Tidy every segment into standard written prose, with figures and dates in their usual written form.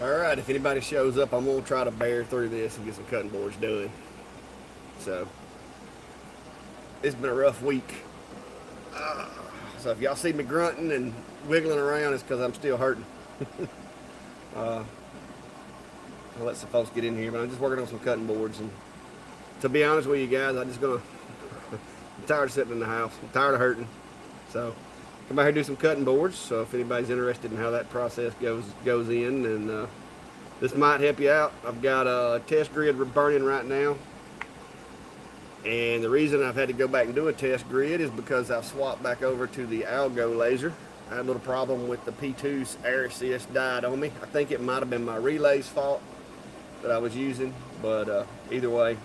Alright, if anybody shows up, I'm going to try to bear through this and get some cutting boards done. So, it's been a rough week. So if y'all see me grunting and wiggling around, it's because I'm still hurting. I'll let some folks get in here, but I'm just working on some cutting boards. And to be honest with you guys, I'm tired of sitting in the house. I'm tired of hurting. So come out here and do some cutting boards. So if anybody's interested in how that process goes in, and this might help you out. I've got a test grid burning right now. And the reason I've had to go back and do a test grid is because I've swapped back over to the Algo laser. I had a little problem with the P2's air assist died on me. I think it might have been my relay's fault that I was using, but either way.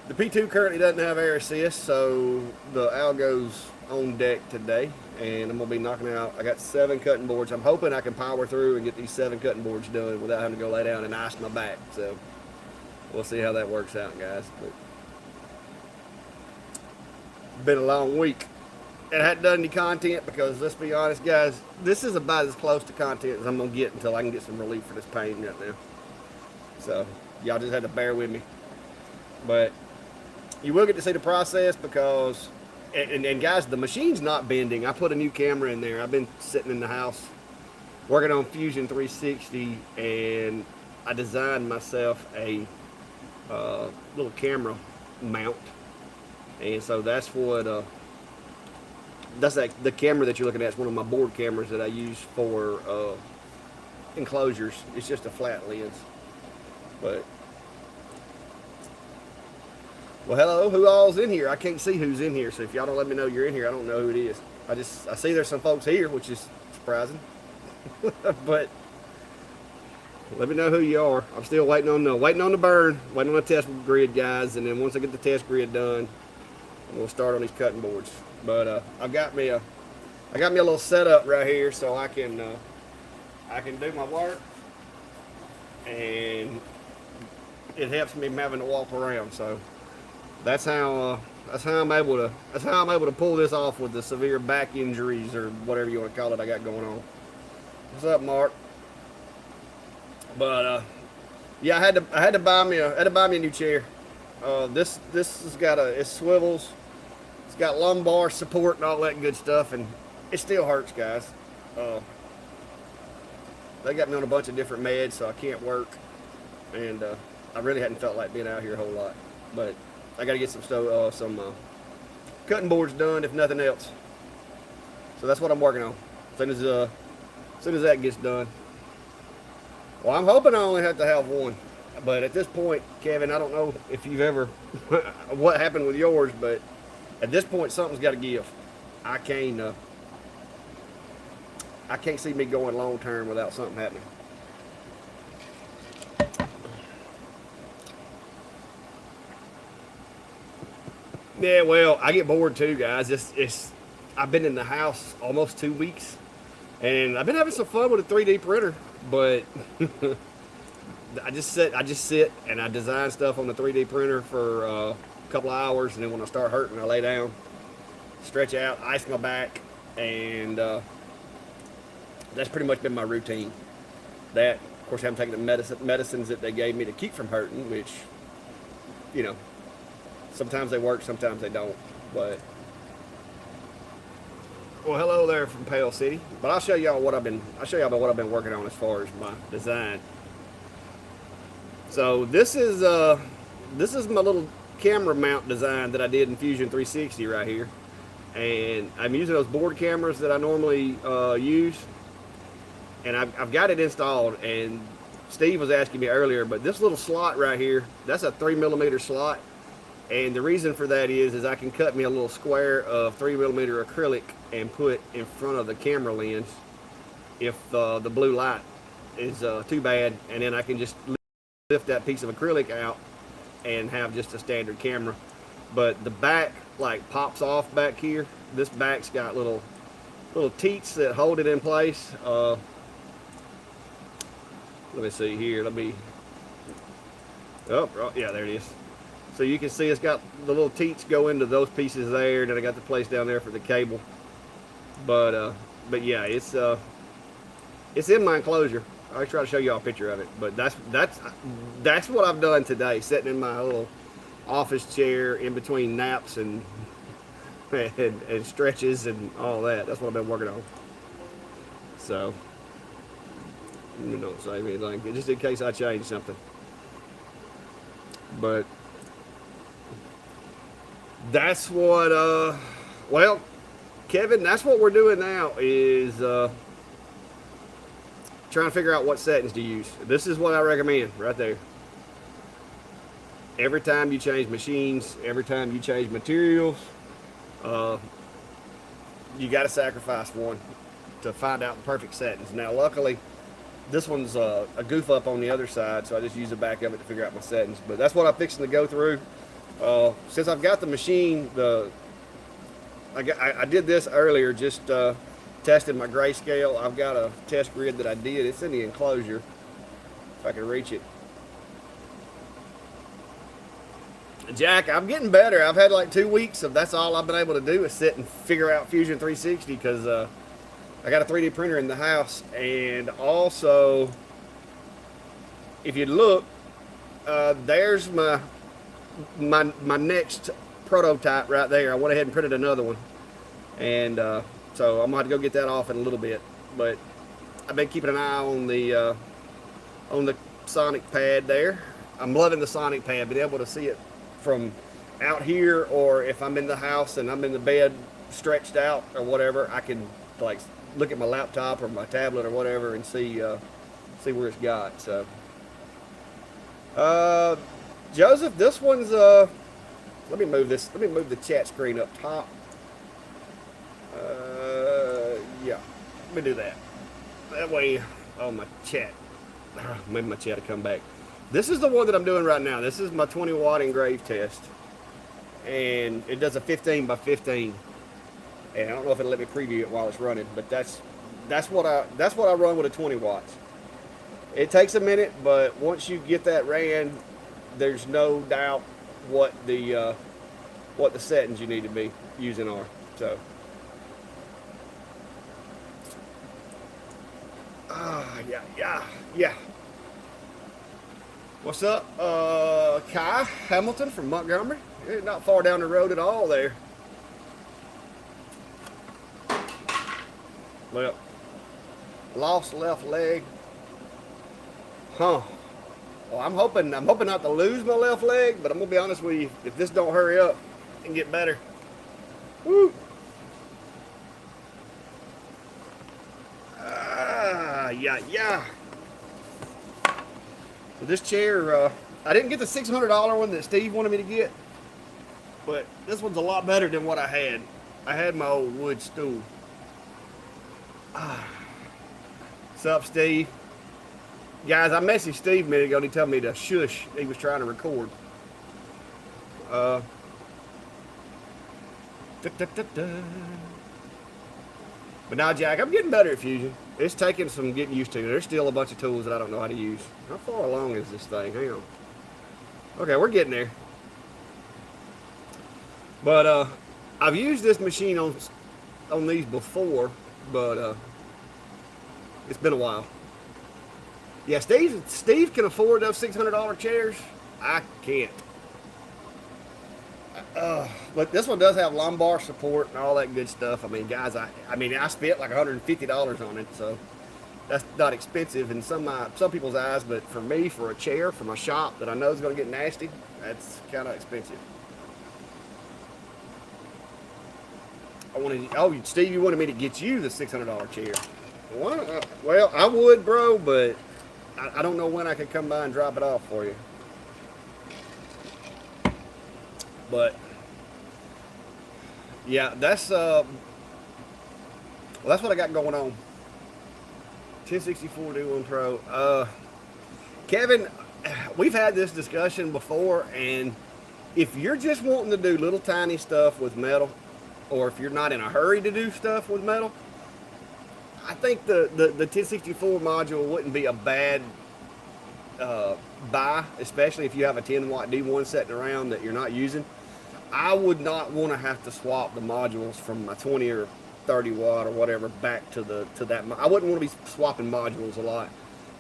The P2 currently doesn't have air assist, so the Algo's on deck today, and I'm going to be knocking out, I got 7 cutting boards. I'm hoping I can power through and get these 7 cutting boards done without having to go lay down and ice my back. So we'll see how that works out, guys. But been a long week. It hadn't done any content because, let's be honest, guys, this is about as close to content as I'm going to get until I can get some relief for this pain right now. So y'all just had to bear with me. But you will get to see the process because, and guys, the machine's not bending. I put a new camera in there. I've been sitting in the house working on Fusion 360, and I designed myself a little camera mount. And so that's what, that's like the camera that you're looking at is one of my board cameras that I use for enclosures. It's just a flat lens. But, well, hello, who all's in here? I can't see who's in here, so if y'all don't let me know you're in here, I don't know who it is. I see there's some folks here, which is surprising. But let me know who you are. I'm still waiting on the burn, waiting on the test grid, guys, and then once I get the test grid done, we'll start on these cutting boards. But I got me a little setup right here so I can do my work, and it helps me having to walk around. So that's how I'm able to pull this off with the severe back injuries or whatever you want to call it I got going on. What's up, Mark? But yeah, I had to buy me a new chair. This has got it swivels. It's got lumbar support and all that good stuff, and it still hurts, guys. They got me on a bunch of different meds, so I can't work, and I really hadn't felt like being out here a whole lot. But I got to get some cutting boards done, if nothing else. So that's what I'm working on. As soon as that gets done. Well, I'm hoping I only have to have one. But at this point, Kevin, I don't know if you've ever what happened with yours, but at this point, something's got to give. I can't see me going long term without something happening. Yeah, well, I get bored too, guys. I've been in the house almost 2 weeks, and I've been having some fun with a 3D printer, but I just sit and I design stuff on the 3D printer for a couple of hours, and then when I start hurting, I lay down, stretch out, ice my back, and that's pretty much been my routine. That, of course, I haven't taken the medicines that they gave me to keep from hurting, which, you know, sometimes they work, sometimes they don't. But well, hello there from Pale City. But I'll show y'all what I've been working on as far as my design. So this is my little camera mount design that I did in Fusion 360 right here, and I'm using those board cameras that I normally use, and I've got it installed. And Steve was asking me earlier, but this little slot right here, that's a 3mm slot, and the reason for that is I can cut me a little square of 3mm acrylic and put in front of the camera lens if the blue light is too bad, and then I can just lift that piece of acrylic out and have just a standard camera. But the back like pops off back here. This back's got little teats that hold it in place. Let me see here. Oh, yeah, there it is. So you can see it's got the little teats go into those pieces there, and then I got the place down there for the cable. But yeah, it's in my enclosure. I always try to show y'all a picture of it, but that's what I've done today, sitting in my little office chair in between naps and and stretches and all that. That's what I've been working on. So, you don't say anything, just in case I change something. But that's what, well, Kevin, that's what we're doing now is trying to figure out what settings to use. This is what I recommend right there. Every time you change machines, every time you change materials, you got to sacrifice one to find out the perfect settings. Now, luckily, this one's a goof up on the other side, so I just use the back of it to figure out my settings. But that's what I'm fixing to go through. Since I've got the machine, I did this earlier, just tested my grayscale. I've got a test grid that I did. It's in the enclosure, if I can reach it. Jack, I'm getting better. I've had like 2 weeks of that's all I've been able to do is sit and figure out Fusion 360 because I got a 3D printer in the house, and also if you look, there's my next prototype right there. I went ahead and printed another one, and so I'm gonna have to go get that off in a little bit. But I've been keeping an eye on the Sonic pad there. I'm loving the Sonic pad, being able to see it from out here, or if I'm in the house and I'm in the bed stretched out or whatever, I can like look at my laptop or my tablet or whatever and see where it's got. So Joseph, this one's let me move the chat screen up top. Yeah, let me do that. That way, oh, my chat, maybe my chat will come back. This is the one that I'm doing right now. This is my 20 watt engrave test, and it does a 15 by 15. And I don't know if it'll let me preview it while it's running, but that's what I run with a 20 watts. It takes a minute, but once you get that ran, there's no doubt what the settings you need to be using are. So, yeah. What's up, Kai Hamilton from Montgomery? You're not far down the road at all there. Well, lost left leg. Huh. Well, I'm hoping not to lose my left leg, but I'm gonna be honest with you, if this don't hurry up and get better. Woo. Yeah. So this chair, I didn't get the $600 one that Steve wanted me to get, but this one's a lot better than what I had. I had my old wood stool. What's up, Steve? Guys, I messaged Steve a minute ago and he told me to shush. He was trying to record. But now, Jack, I'm getting better at Fusion. It's taking some getting used to. There's still a bunch of tools that I don't know how to use. How far along is this thing? Hang on. Okay, we're getting there. But I've used this machine on these before, but it's been a while. Yeah, Steve can afford those $600 chairs. I can't. But this one does have lumbar support and all that good stuff. I mean, guys, I spent like $150 on it, so that's not expensive in some people's eyes. But for me, for a chair for my shop that I know is going to get nasty, that's kind of expensive. Steve, you wanted me to get you the $600 chair. Well, I would, bro, but I don't know when I could come by and drop it off for you. But yeah, that's what I got going on. 1064 D1 Pro. Kevin, we've had this discussion before, and if you're just wanting to do little tiny stuff with metal, or if you're not in a hurry to do stuff with metal, I think the 1064 module wouldn't be a bad buy, especially if you have a 10 watt D1 sitting around that you're not using. I would not want to have to swap the modules from my 20 or 30 watt or whatever back to that. I wouldn't want to be swapping modules a lot.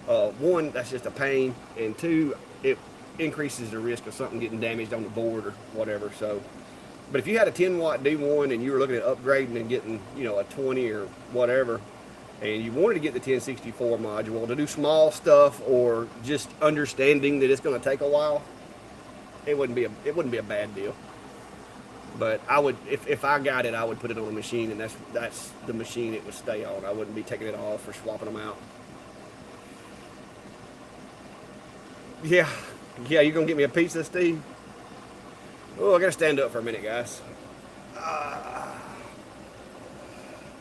One, that's just a pain, and two, it increases the risk of something getting damaged on the board or whatever. So, but if you had a 10 watt D1 and you were looking at upgrading and getting, you know, a 20 or whatever, and you wanted to get the 1064 module to do small stuff or just understanding that it's going to take a while, it wouldn't be a bad deal. But I would, if I got it, I would put it on a machine, and that's the machine it would stay on. I wouldn't be taking it off or swapping them out. Yeah, yeah, you gonna get me a pizza, Steve? Oh, I gotta stand up for a minute, guys.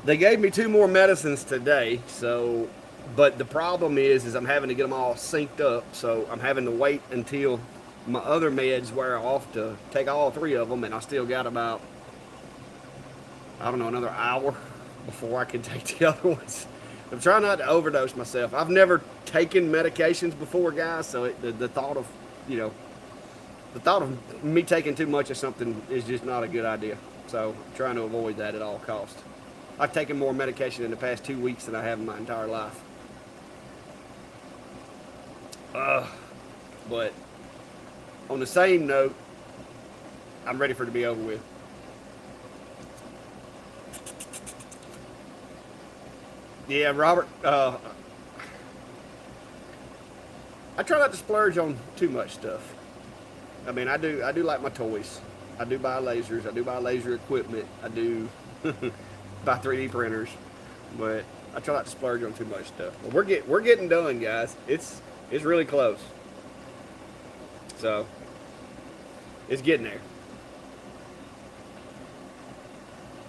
They gave me 2 more medicines today, so, but the problem is I'm having to get them all synced up, so I'm having to wait until my other meds wear off to take all 3 of them, and I still got about, I don't know, another hour before I can take the other ones. I'm trying not to overdose myself. I've never taken medications before, guys, so the thought of, you know, the thought of me taking too much of something is just not a good idea. So I'm trying to avoid that at all costs. I've taken more medication in the past 2 weeks than I have in my entire life. But on the same note, I'm ready for it to be over with. Yeah, Robert, I try not to splurge on too much stuff. I mean, I do like my toys. I do buy lasers. I do buy laser equipment. I do buy 3D printers, but I try not to splurge on too much stuff. But we're getting done, guys. It's really close. So it's getting there.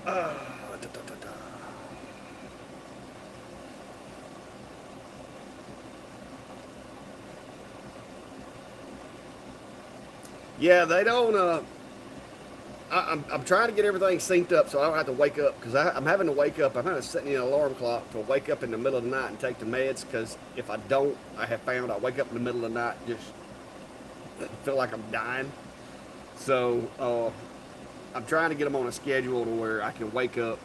Da, da, da, da. Yeah, they don't. I'm trying to get everything synced up so I don't have to wake up because I'm having to wake up. I'm having to set an alarm clock to wake up in the middle of the night and take the meds because if I don't, I have found I wake up in the middle of the night just feel like I'm dying. So I'm trying to get them on a schedule to where I can wake up,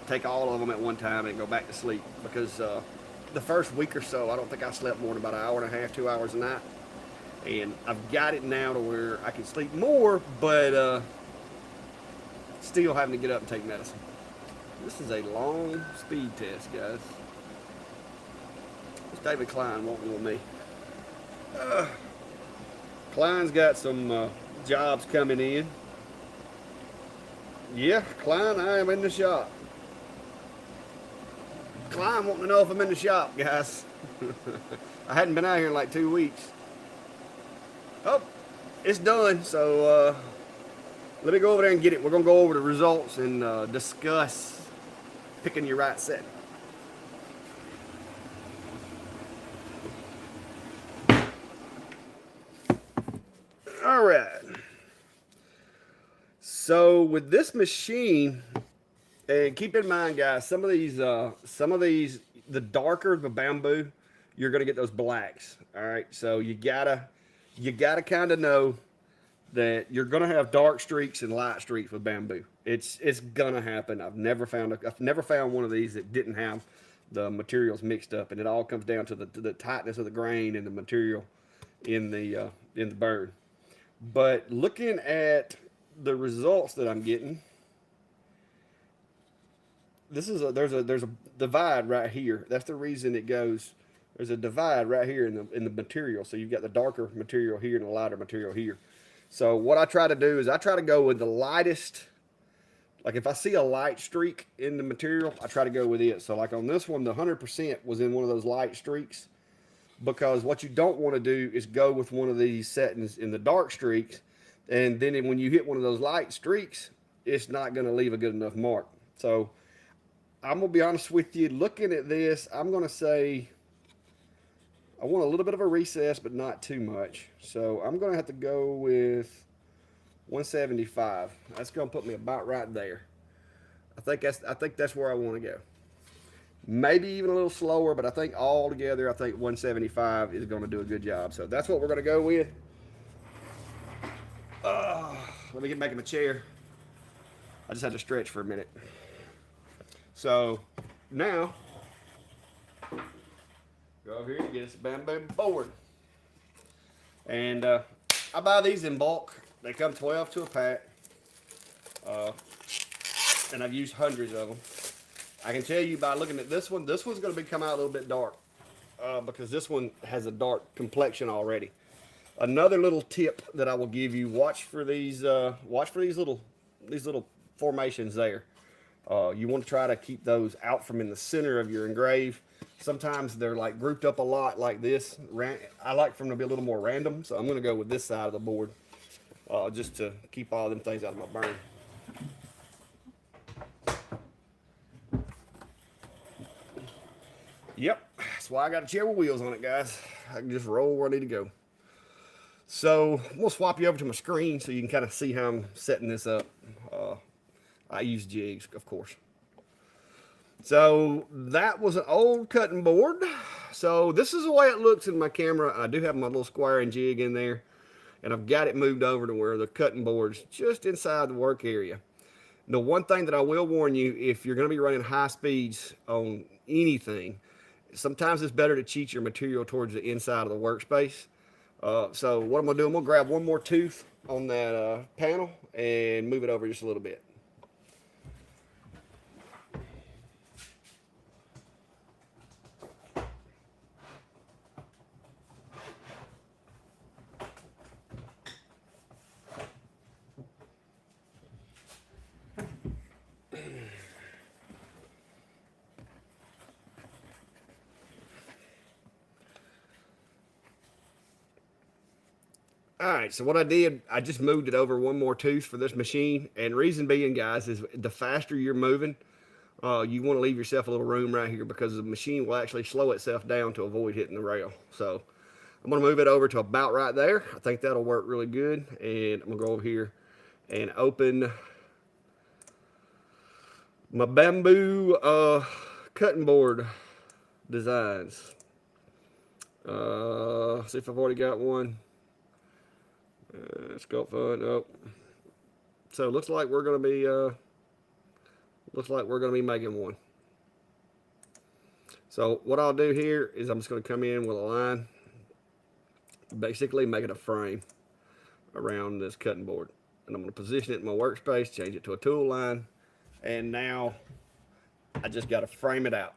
take all of them at one time, and go back to sleep because the first week or so, I don't think I slept more than about an hour and a half, 2 hours a night. And I've got it now to where I can sleep more, but still having to get up and take medicine. This is a long speed test, guys. It's David Klein walking with me. Klein's got some jobs coming in. Yeah, Klein, I am in the shop. Klein wanting to know if I'm in the shop, guys. I hadn't been out here in like 2 weeks. Oh, it's done. So let me go over there and get it. We're going to go over the results and discuss picking your right set. All right. So with this machine, and keep in mind, guys, some of these, the darker the bamboo, you're going to get those blacks. All right. So you gotta kind of know that you're gonna have dark streaks and light streaks with bamboo. It's gonna happen. I've never found one of these that didn't have the materials mixed up, and it all comes down to the tightness of the grain and the material in the burn. But looking at the results that I'm getting, there's a divide right here. That's the reason it goes. There's a divide right here in the material. So you've got the darker material here and the lighter material here. So what I try to do is I try to go with the lightest. Like if I see a light streak in the material, I try to go with it. So like on this one, the 100% was in one of those light streaks, because what you don't want to do is go with one of these settings in the dark streaks, and then when you hit one of those light streaks, it's not going to leave a good enough mark. So I'm going to be honest with you, looking at this, I'm going to say I want a little bit of a recess, but not too much. So I'm going to have to go with 175. That's going to put me about right there. I think that's where I want to go. Maybe even a little slower, but I think all together, I think 175 is going to do a good job. So that's what we're going to go with. Let me get back in my chair. I just had to stretch for a minute. So now, go Go over here and get us a bamboo board. And I buy these in bulk. They come 12 to a pack. And I've used hundreds of them. I can tell you by looking at this one's going to come out a little bit dark because this one has a dark complexion already. Another little tip that I will give you: watch for these little formations there. You want to try to keep those out from in the center of your engrave. Sometimes they're like grouped up a lot like this. I like for them to be a little more random, so I'm going to go with this side of the board just to keep all them things out of my burn. Yep, that's why I got a chair with wheels on it, guys. I can just roll where I need to go. So I'm going to swap you over to my screen so you can kind of see how I'm setting this up. I use jigs, of course. So that was an old cutting board. So this is the way it looks in my camera. I do have my little square and jig in there, and I've got it moved over to where the cutting board's just inside the work area. The one thing that I will warn you, if you're going to be running high speeds on anything, sometimes it's better to cheat your material towards the inside of the workspace. So what I'm going to do, I'm going to grab one more tooth on that panel and move it over just a little bit. All right, so what I did, I just moved it over one more tooth for this machine. And reason being, guys, is the faster you're moving, you want to leave yourself a little room right here because the machine will actually slow itself down to avoid hitting the rail. So I'm going to move it over to about right there. I think that'll work really good. And I'm going to go over here and open my bamboo cutting board designs. See if I've already got one. Scope fun. Oh, so it looks like we're gonna be making one. So what I'll do here is I'm just gonna come in with a line, basically making a frame around this cutting board, and I'm gonna position it in my workspace, change it to a tool line, and now I just got to frame it out.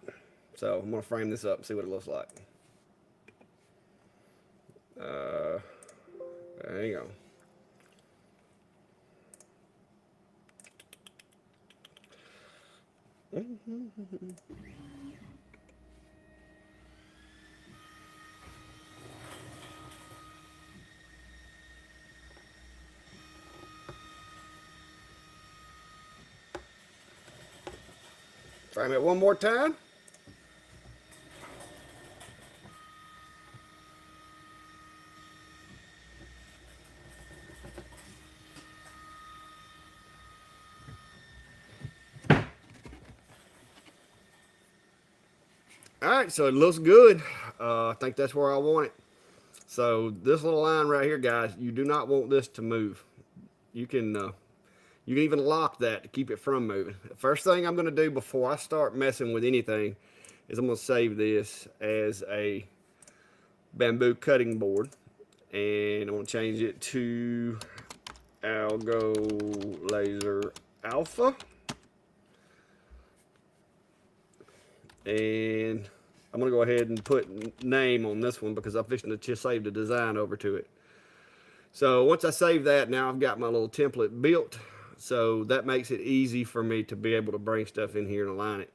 So I'm gonna frame this up and see what it looks like. There you go. Frame it one more time. All right, so it looks good. I think that's where I want it. So this little line right here, guys, you do not want this to move. You can even lock that to keep it from moving. The first thing I'm going to do before I start messing with anything is I'm going to save this as a bamboo cutting board, and I'm going to change it to Algo Laser Alpha. And I'm going to go ahead and put name on this one because I'm fixing to just save the design over to it. So once I save that, now I've got my little template built. So that makes it easy for me to be able to bring stuff in here and align it.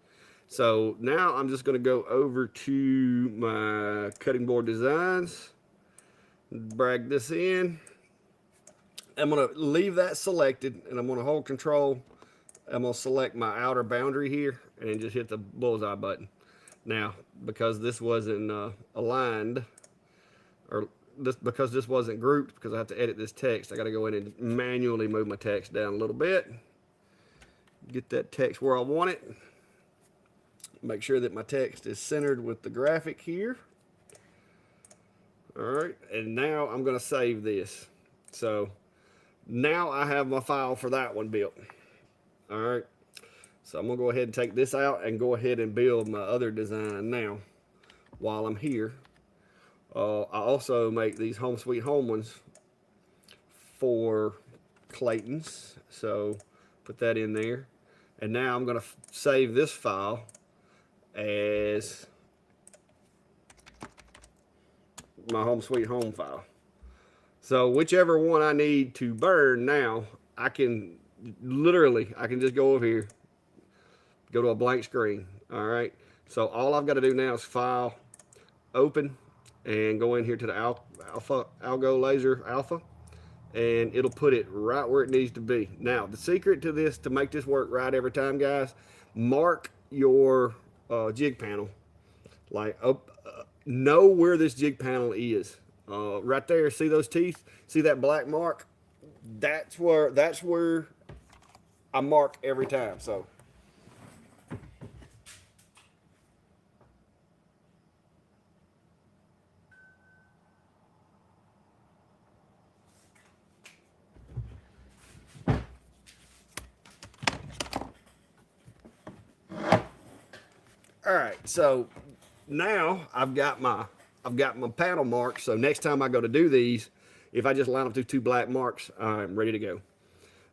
So now I'm just going to go over to my cutting board designs, drag this in. I'm going to leave that selected, and I'm going to hold control. I'm going to select my outer boundary here and just hit the bullseye button. Now, because this wasn't aligned, or because this wasn't grouped, because I have to edit this text, I got to go in and manually move my text down a little bit. Get that text where I want it. Make sure that my text is centered with the graphic here. All right, and now I'm going to save this. So now I have my file for that one built. All right, so I'm gonna go ahead and take this out and go ahead and build my other design now. while I'm here. I also make these Home Sweet Home ones for Clayton's, so put that in there. And now I'm going to save this file as my Home Sweet Home file. So whichever one I need to burn now, I can just go over here, go to a blank screen. All right. So all I've got to do now is file, open, and go in here to the Algo Laser Alpha, and it'll put it right where it needs to be. Now, the secret to this, to make this work right every time, guys, mark your jig panel. Like, know where this jig panel is. Right there, see those teeth? See that black mark? That's where I mark every time. So all right, so now I've got my panel marks. So next time I go to do these, if I just line up through two black marks, I'm ready to go.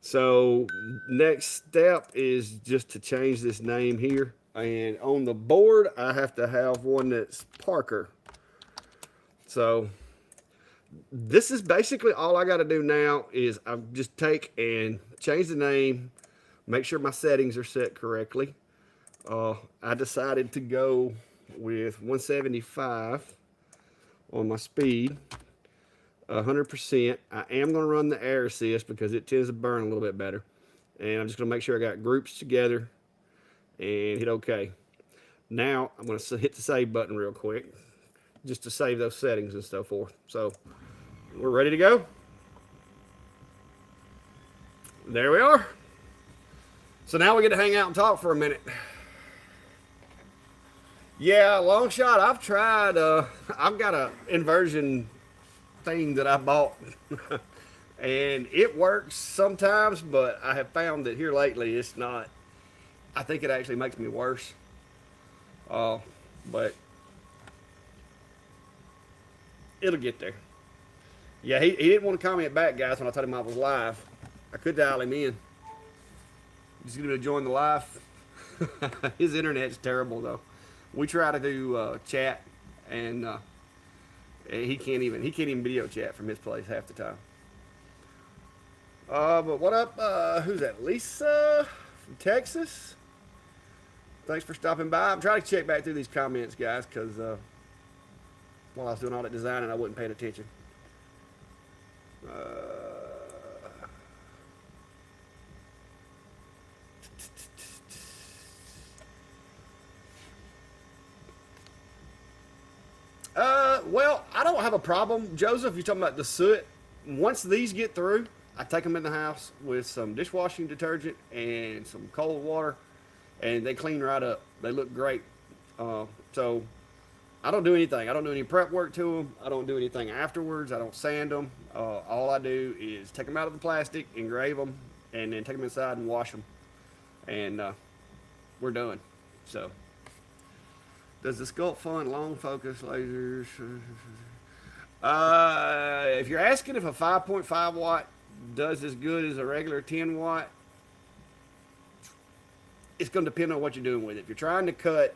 So next step is just to change this name here. And on the board, I have to have one that's Parker. So this is basically all I got to do now is I just take and change the name, make sure my settings are set correctly. I decided to go with 175 on my speed, 100%. I am going to run the air assist because it tends to burn a little bit better. And I'm just going to make sure I got groups together and hit OK. Now I'm going to hit the save button real quick just to save those settings and so forth. So we're ready to go. There we are. So now we get to hang out and talk for a minute. Yeah, long shot. I've tried. I've got a inversion thing that I bought, and it works sometimes. But I have found that here lately, it's not. I think it actually makes me worse. But it'll get there. Yeah, he didn't want to comment back, guys, when I told him I was live. I could dial him in. He's going to join the live. His internet's terrible though. We try to do chat, and he can't even video chat from his place half the time. But what up? Who's that? Lisa from Texas. Thanks for stopping by. I'm trying to check back through these comments, guys, because while I was doing all that designing, I wasn't paying attention. Well, I don't have a problem, Joseph. You're talking about the soot. Once these get through, I take them in the house with some dishwashing detergent and some cold water, and they clean right up. They look great. So I don't do anything. I don't do any prep work to them. I don't do anything afterwards. I don't sand them. All I do is take them out of the plastic, engrave them, and then take them inside and wash them. And we're done. So, does the Sculpt Fun long focus lasers? If you're asking if a 5.5 watt does as good as a regular 10 watt, it's going to depend on what you're doing with it. If you're trying to cut,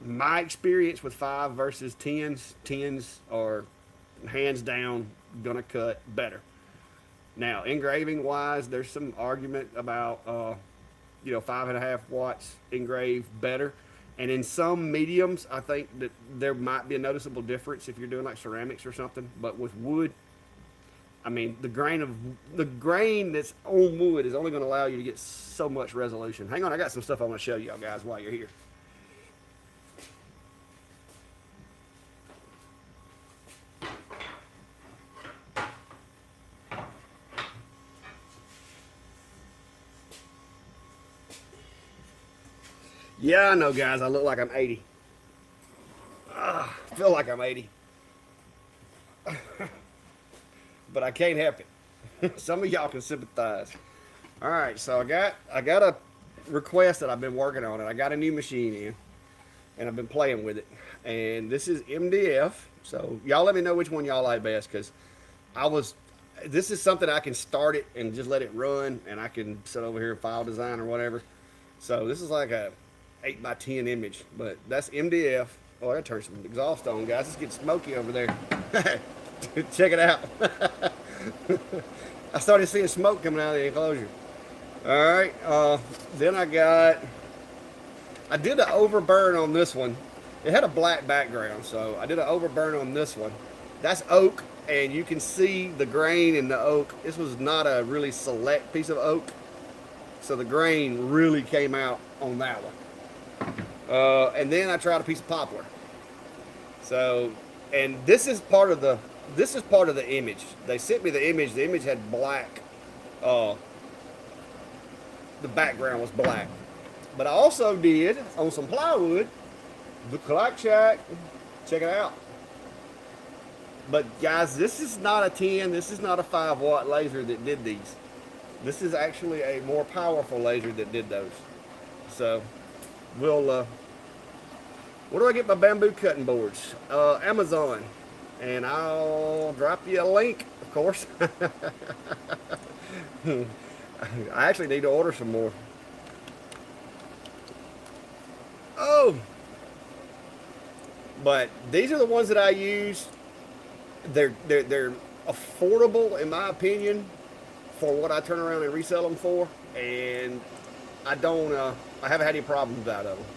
my experience with 5 versus 10s are hands down going to cut better. Now, engraving wise, there's some argument about 5.5 watts engrave better. And in some mediums, I think that there might be a noticeable difference if you're doing like ceramics or something. But with wood, I mean, the grain that's on wood is only going to allow you to get so much resolution. Hang on, I got some stuff I want to show y'all guys while you're here. Yeah, I know, guys. I look like I'm 80. I feel like I'm 80. But I can't help it. Some of y'all can sympathize. All right, so I got a request that I've been working on, and I got a new machine in. and I've been playing with it. And this is MDF. So y'all let me know which one y'all like best, because I was. This is something I can start it and just let it run, and I can sit over here and file design or whatever. So this is like a 8x10 image, but that's MDF. Oh, I gotta turn some exhaust on, guys. It's getting smoky over there. Check it out. I started seeing smoke coming out of the enclosure. All right. Then I did an overburn on this one. It had a black background, so I did an overburn on this one. That's oak, and you can see the grain in the oak. This was not a really select piece of oak, so the grain really came out on that one. And then I tried a piece of poplar. So, and this is part of the image. They sent me the image. The image had black. The background was black. But I also did on some plywood. Look like shack. Check it out. But guys, this is not a 10. This is not a 5-watt laser that did these. This is actually a more powerful laser that did those. So we'll. Where do I get my bamboo cutting boards? Amazon. And I'll drop you a link, of course. I actually need to order some more. Oh! But these are the ones that I use. They're affordable, in my opinion, for what I turn around and resell them for. And I haven't had any problems out of them.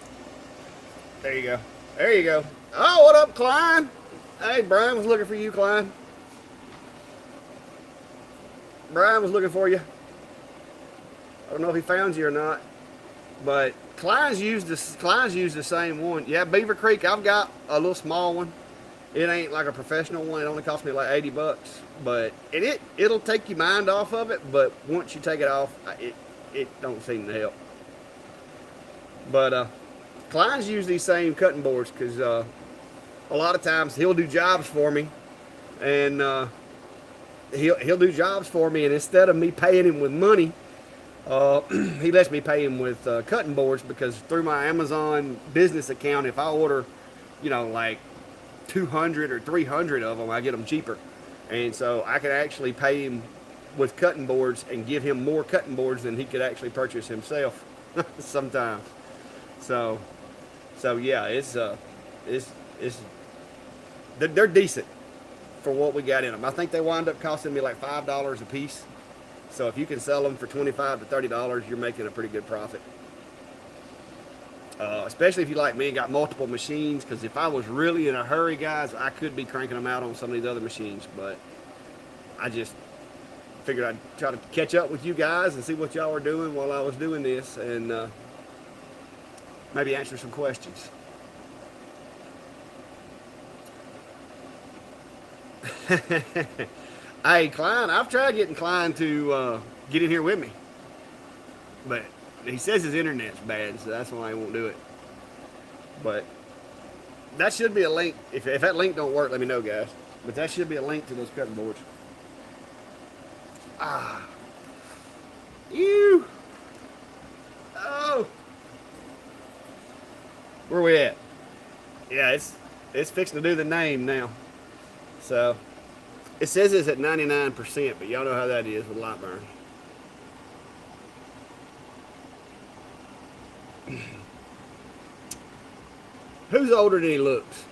There you go. There you go. Oh, what up, Klein? Hey, Brian was looking for you, Klein. Brian was looking for you. I don't know if he found you or not, but Klein's used the same one. Yeah, Beaver Creek. I've got a little small one. It ain't like a professional one. It only cost me like $80, but it'll take your mind off of it. But once you take it off, it don't seem to help. But Klein's used these same cutting boards because a lot of times he'll do jobs for me, and he'll do jobs for me, and instead of me paying him with money, he lets me pay him with cutting boards, because through my Amazon business account, if I order, like 200 or 300 of them, I get them cheaper, and so I can actually pay him with cutting boards and give him more cutting boards than he could actually purchase himself sometimes. So yeah, they're decent for what we got in them. I think they wind up costing me like $5 a piece. So if you can sell them for $25 to $30, you're making a pretty good profit. Especially if you, like me, got multiple machines. Because if I was really in a hurry, guys, I could be cranking them out on some of these other machines. But I just figured I'd try to catch up with you guys and see what y'all were doing while I was doing this, and maybe answer some questions. Hey, Klein, I've tried getting Klein to get in here with me, but he says his internet's bad, so that's why he won't do it. But that should be a link. If that link don't work, let me know, guys. But that should be a link to those cutting boards. Ew. Oh. Where we at? Yeah, it's fixing to do the name now. So it says it's at 99%, but y'all know how that is with light burn. Who's older than he looks?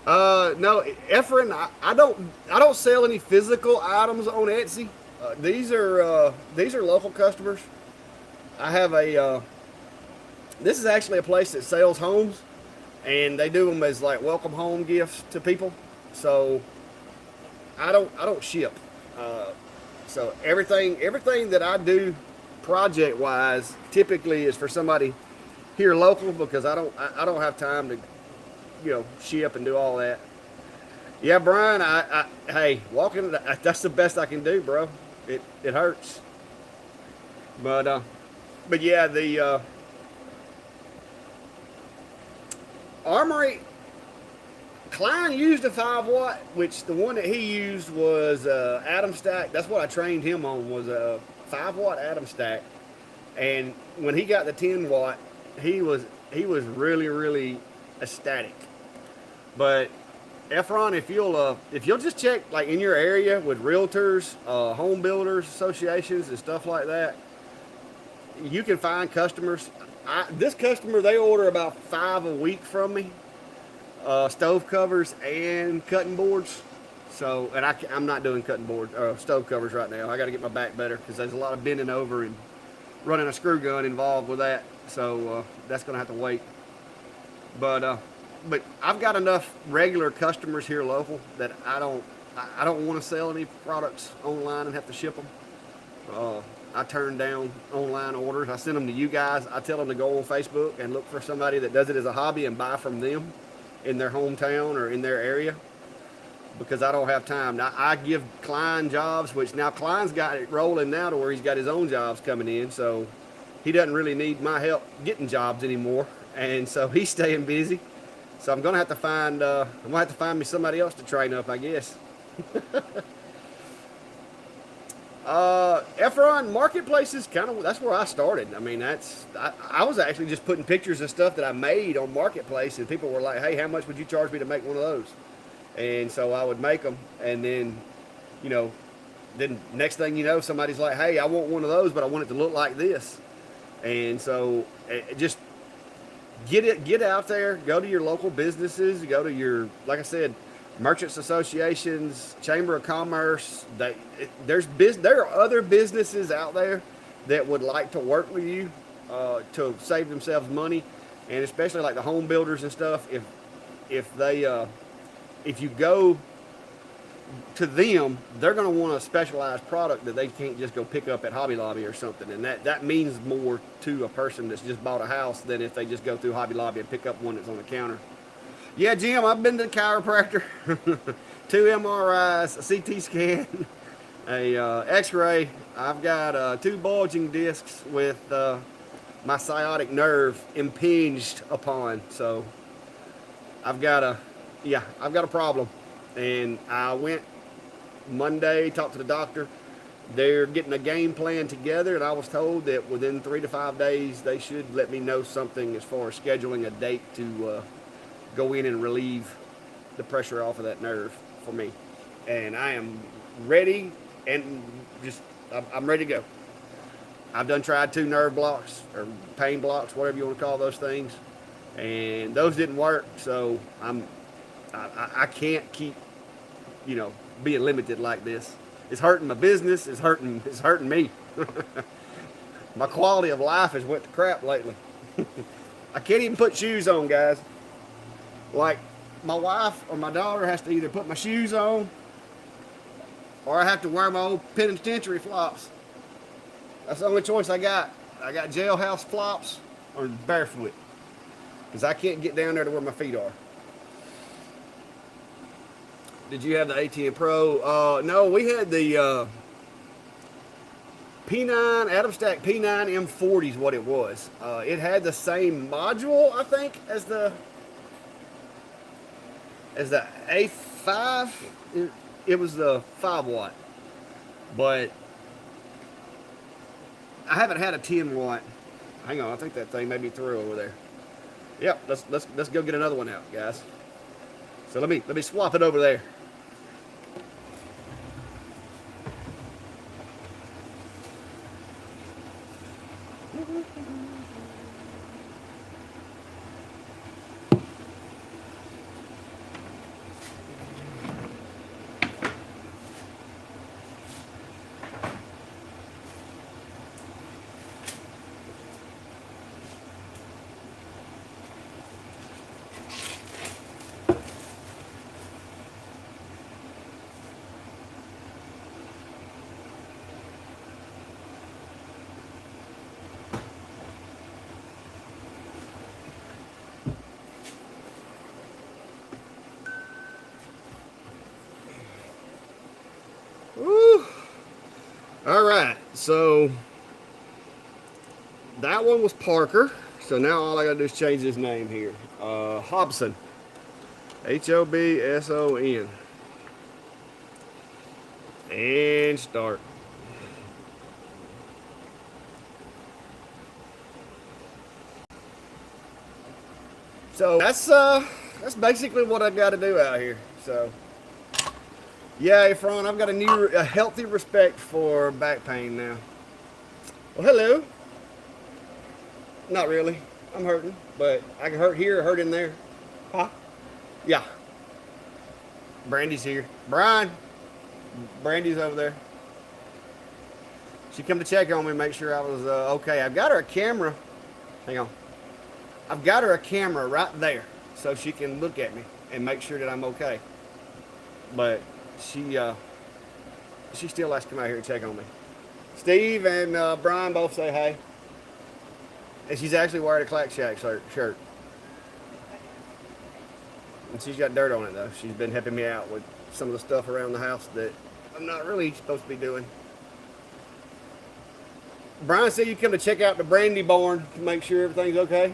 No, Efren, I don't sell any physical items on Etsy. These are local customers. I have this is actually a place that sells homes, and they do them as like welcome home gifts to people. So I don't ship. So everything that I do project wise typically is for somebody here local, because I don't have time to ship and do all that. Yeah, Brian, hey, walking, that's the best I can do, bro. It hurts. But yeah, the Armory, Klein used a 5-watt, which the one that he used was Atom Stack. That's what I trained him on, was a 5-watt Atom Stack. And when he got the 10 watt, he was really really ecstatic. But Efron, if you'll just check like in your area with realtors, home builders associations, and stuff like that, you can find customers. This customer, they order about 5 a week from me, stove covers and cutting boards. So, and I'm not doing cutting board stove covers right now. I got to get my back better because there's a lot of bending over and running a screw gun involved with that. So that's gonna have to wait. But I've got enough regular customers here local that I don't want to sell any products online and have to ship them. I turn down online orders. I send them to you guys. I tell them to go on Facebook and look for somebody that does it as a hobby and buy from them in their hometown or in their area, because I don't have time. Now, I give Klein jobs, which now Klein's got it rolling now to where he's got his own jobs coming in, so he doesn't really need my help getting jobs anymore, and so he's staying busy. So I'm gonna have to find me somebody else to train up, I guess. Efron marketplaces, that's where I started. I mean, I was actually just putting pictures of stuff that I made on Marketplace, and people were like, "Hey, how much would you charge me to make one of those?" And so I would make them, and then, you know, then next thing you know, somebody's like, "Hey, I want one of those, but I want it to look like this." And so just get out there, go to your local businesses, go to your, like I said, merchants associations, chamber of commerce. There are other businesses out there that would like to work with you to save themselves money, and especially like the home builders and stuff. If you go to them, they're going to want a specialized product that they can't just go pick up at Hobby Lobby or something, and that means more to a person that's just bought a house than if they just go through Hobby Lobby and pick up one that's on the counter. Yeah, Jim, I've been to the chiropractor, 2 MRIs, a CT scan, a X-ray. I've got 2 bulging discs with my sciatic nerve impinged upon, so I've got a problem. And I went Monday, talked to the doctor. They're getting a game plan together, and I was told that within 3 to 5 days they should let me know something as far as scheduling a date to go in and relieve the pressure off of that nerve for me. And I am ready, and I'm ready to go. I've tried 2 nerve blocks or pain blocks, whatever you want to call those things, and those didn't work. So I can't keep, being limited like this. It's hurting my business. It's hurting me. My quality of life has went to crap lately. I can't even put shoes on, guys. Like, my wife or my daughter has to either put my shoes on, or I have to wear my old penitentiary flops. That's the only choice I got. I got jailhouse flops or barefoot, because I can't get down there to where my feet are. Did you have the ATM Pro? No, we had the P9, Adam Stack P9 M40 is what it was. It had the same module, I think, as the A5. It was the 5 watt, but I haven't had a 10 watt. Hang on, I think that thing may be through over there. Yep, let's go get another one out, guys. So let me swap it over there. Woo. All right, so that one was Parker. So now all I gotta do is change his name here. Hobson. Hobson. And start. So that's basically what I got to do out here. So yeah, Efron, I've got a healthy respect for back pain now. Well, hello. Not really. I'm hurting, but I can hurt here or hurt in there. Huh? Yeah. Brandy's here. Brian. Brandy's over there. She come to check on me, make sure I was okay. I've got her a camera. Hang on. I've got her a camera right there, so she can look at me and make sure that I'm okay. But she still has to come out here and check on me. Steve and Brian both say hey. And she's actually wearing a Clack Shack shirt. And she's got dirt on it though. She's been helping me out with some of the stuff around the house that I'm not really supposed to be doing. Brian said you come to check out the Brandy barn to make sure everything's okay.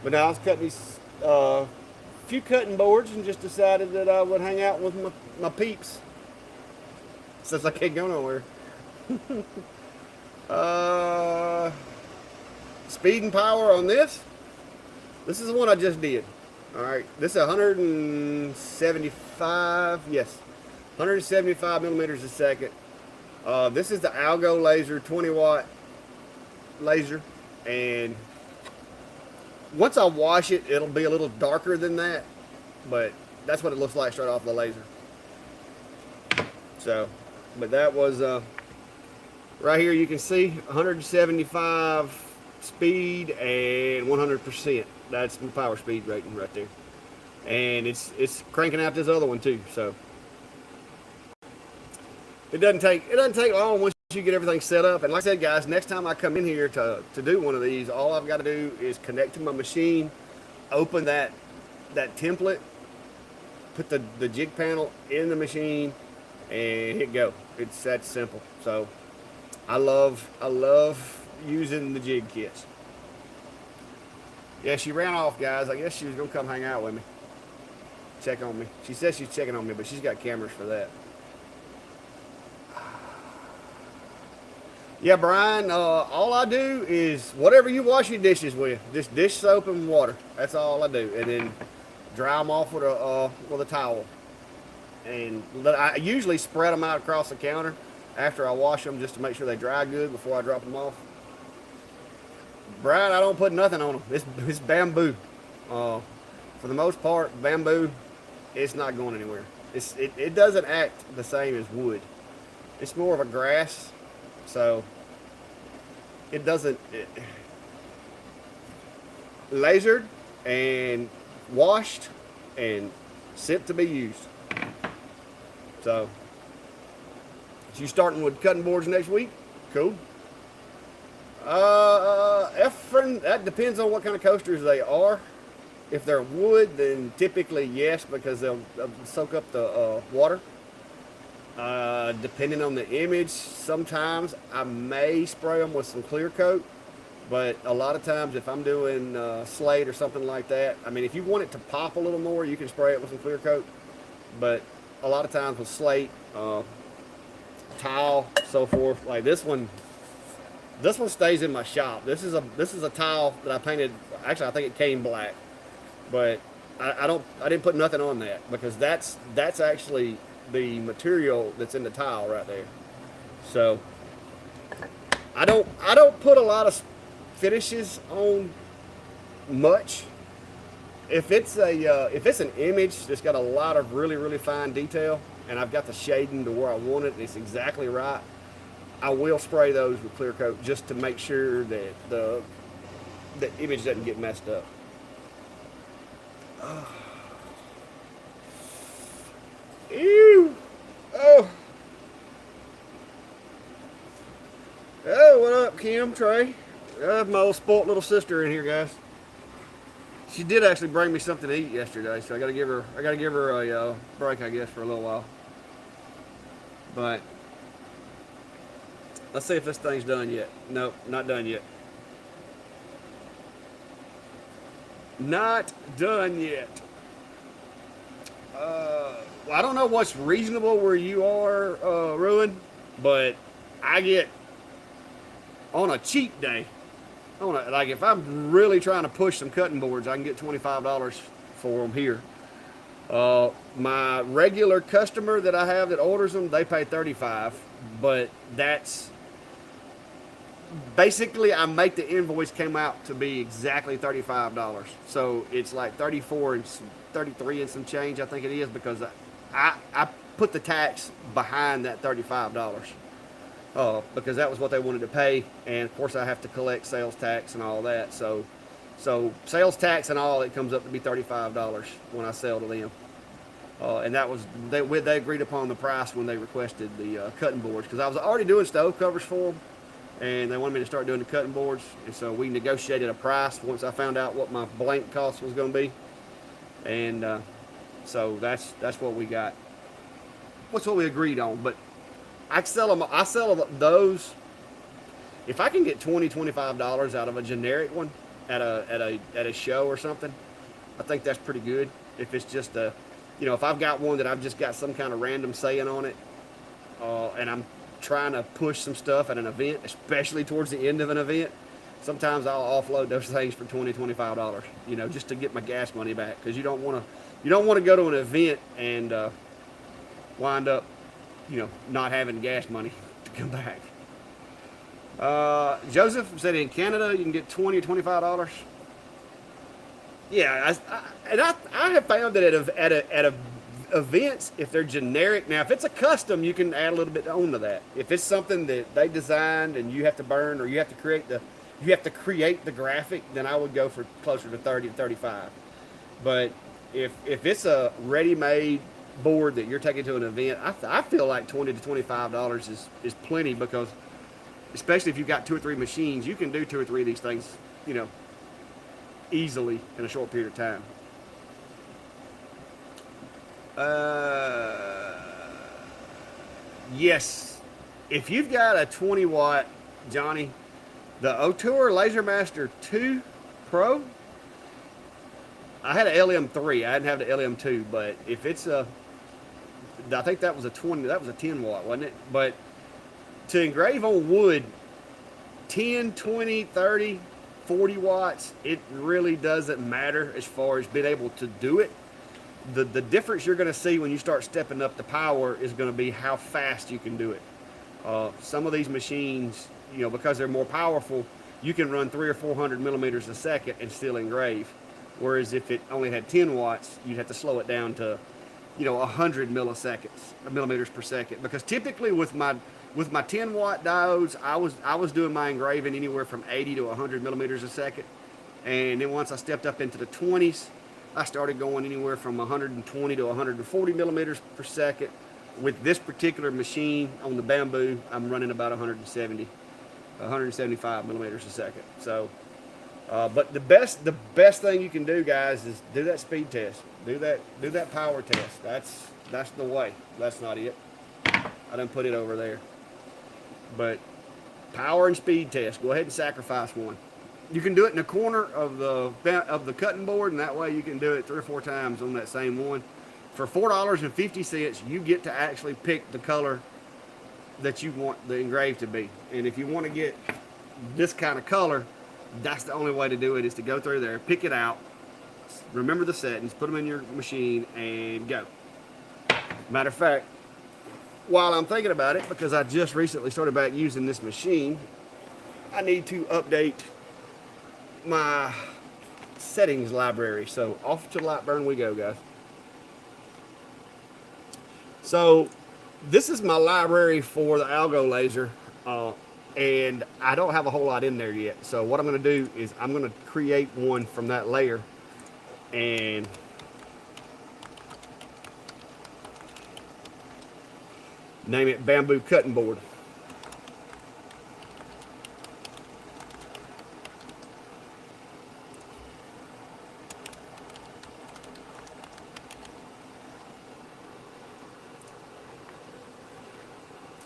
But now I was cutting these few cutting boards and just decided that I would hang out with my peeps since I can't go nowhere. Speed and power on this. This is the one I just did. All right, this is 175. Yes, 175 millimeters a second. This is the Algo laser, 20-watt laser, and once I wash it, it'll be a little darker than that, but that's what it looks like straight off the laser. So, but that was right here. You can see 175 speed and 100%. That's my power speed rating right there, and it's cranking out this other one too. So it doesn't take long once you get everything set up. And like I said, guys, next time I come in here to do one of these, all I've got to do is connect to my machine, open that template, put the jig panel in the machine, and hit go. It's that simple. So I love using the jig kits. Yeah, she ran off, guys. I guess she was gonna come hang out with me, check on me. She says she's checking on me, but she's got cameras for that. Yeah, Brian, all I do is whatever you wash your dishes with, just dish soap and water. That's all I do. And then dry them off with a towel. And I usually spread them out across the counter after I wash them just to make sure they dry good before I drop them off. Brian, I don't put nothing on them. It's bamboo. For the most part, bamboo, it's not going anywhere. It doesn't act the same as wood. It's more of a grass. So it doesn't lasered and washed and sent to be used. So you starting with cutting boards next week? Cool. Efren, that depends on what kind of coasters they are. If they're wood, then typically yes, because they'll soak up the water. Depending on the image, sometimes I may spray them with some clear coat, but a lot of times if I'm doing slate or something like that, I mean, if you want it to pop a little more, you can spray it with some clear coat, but a lot of times with slate, tile, so forth, like this one stays in my shop. This is a tile that I painted. Actually, I think it came black, but I didn't put nothing on that because that's actually the material that's in the tile right there. So I don't put a lot of finishes on much. If it's an image that's got a lot of really fine detail and I've got the shading to where I want it and it's exactly right, I will spray those with clear coat just to make sure that the image doesn't get messed up. Ew! Oh! Oh, what up, Kim, Trey? I have my old spoilt little sister in here, guys. She did actually bring me something to eat yesterday, so I gotta give her a break, I guess, for a little while. But let's see if this thing's done yet. Nope, not done yet. Not done yet. Well, I don't know what's reasonable where you are, Ruin, but I get, on a cheap day, like if I'm really trying to push some cutting boards, I can get $25 for them here. My regular customer that I have that orders them, they pay 35, but that's basically I make the invoice come out to be exactly $35. So it's like 34 and 33 and some change, I think it is, because I put the tax behind that $35. Because that was what they wanted to pay, and of course I have to collect sales tax and all that. So sales tax and all, it comes up to be $35 when I sell to them. And that was they agreed upon the price when they requested the cutting boards, because I was already doing stove covers for them, and they wanted me to start doing the cutting boards, and so we negotiated a price once I found out what my blank cost was going to be, and so that's what we got. What's what we agreed on, but I sell those. If I can get $25 out of a generic one at a show or something, I think that's pretty good. If it's just if I've got one that I've just got some kind of random saying on it, and I'm trying to push some stuff at an event, especially towards the end of an event, sometimes I'll offload those things for $25, just to get my gas money back, because you don't want to go to an event and wind up not having gas money to come back. Joseph said in Canada you can get $20 or $25. Yeah, I have found that at events, if they're generic, now if it's a custom, you can add a little bit onto that. If it's something that they designed and you have to burn, or you have to create the graphic, then I would go for closer to 30 to 35. But if it's a ready-made board that you're taking to an event, I feel like $20 to $25 is plenty, because especially if you've got 2 or 3 machines, you can do 2 or 3 of these things, easily in a short period of time. Yes, if you've got a 20 watt, Johnny, the Otour LaserMaster 2 Pro, I had an LM3, I didn't have the LM2, but if it's I think that was a 10 watt, wasn't it? But to engrave on wood, 10, 20, 30, 40 watts, it really doesn't matter as far as being able to do it. The difference you're going to see when you start stepping up the power is going to be how fast you can do it. Some of these machines, because they're more powerful, you can run 300 or 400 millimeters a second and still engrave. Whereas if it only had 10 watts, you'd have to slow it down to 100 millimeters per second. Because typically with my 10 watt diodes, I was doing my engraving anywhere from 80 to 100 millimeters a second. And then once I stepped up into the 20s, I started going anywhere from 120 to 140 millimeters per second. With this particular machine on the Bamboo, I'm running about 175 millimeters a second. So, but the best thing you can do, guys, is do that speed test. Do that power test. That's the way. That's not it. I done put it over there. But power and speed test. Go ahead and sacrifice one. You can do it in the corner of the cutting board, and that way you can do it 3 or 4 times on that same one. For $4.50, you get to actually pick the color that you want the engraved to be. And if you want to get this kind of color, that's the only way to do it, is to go through there, pick it out, remember the settings, put them in your machine, and go. Matter of fact, while I'm thinking about it, because I just recently started back using this machine, I need to update my settings library. So off to Lightburn we go, guys. So this is my library for the Algo laser, and I don't have a whole lot in there yet. So what I'm going to do is I'm going to create one from that layer, and name it Bamboo Cutting Board.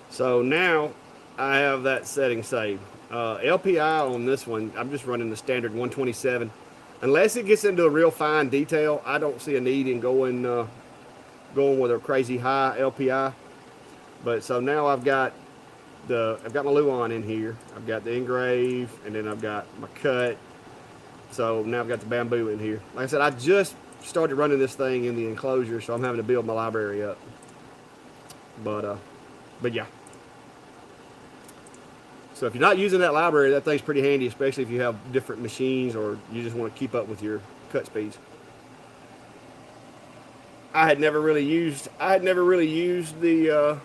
So now I have that setting saved. LPI on this one, I'm just running the standard 127. Unless it gets into a real fine detail, I don't see a need in going with a crazy high LPI. But so now I've got I've got my Luan in here. I've got the engrave, and then I've got my cut. So now I've got the bamboo in here. Like I said, I just started running this thing in the enclosure, so I'm having to build my library up. But yeah. So if you're not using that library, that thing's pretty handy, especially if you have different machines or you just want to keep up with your cut speeds. I had never really used the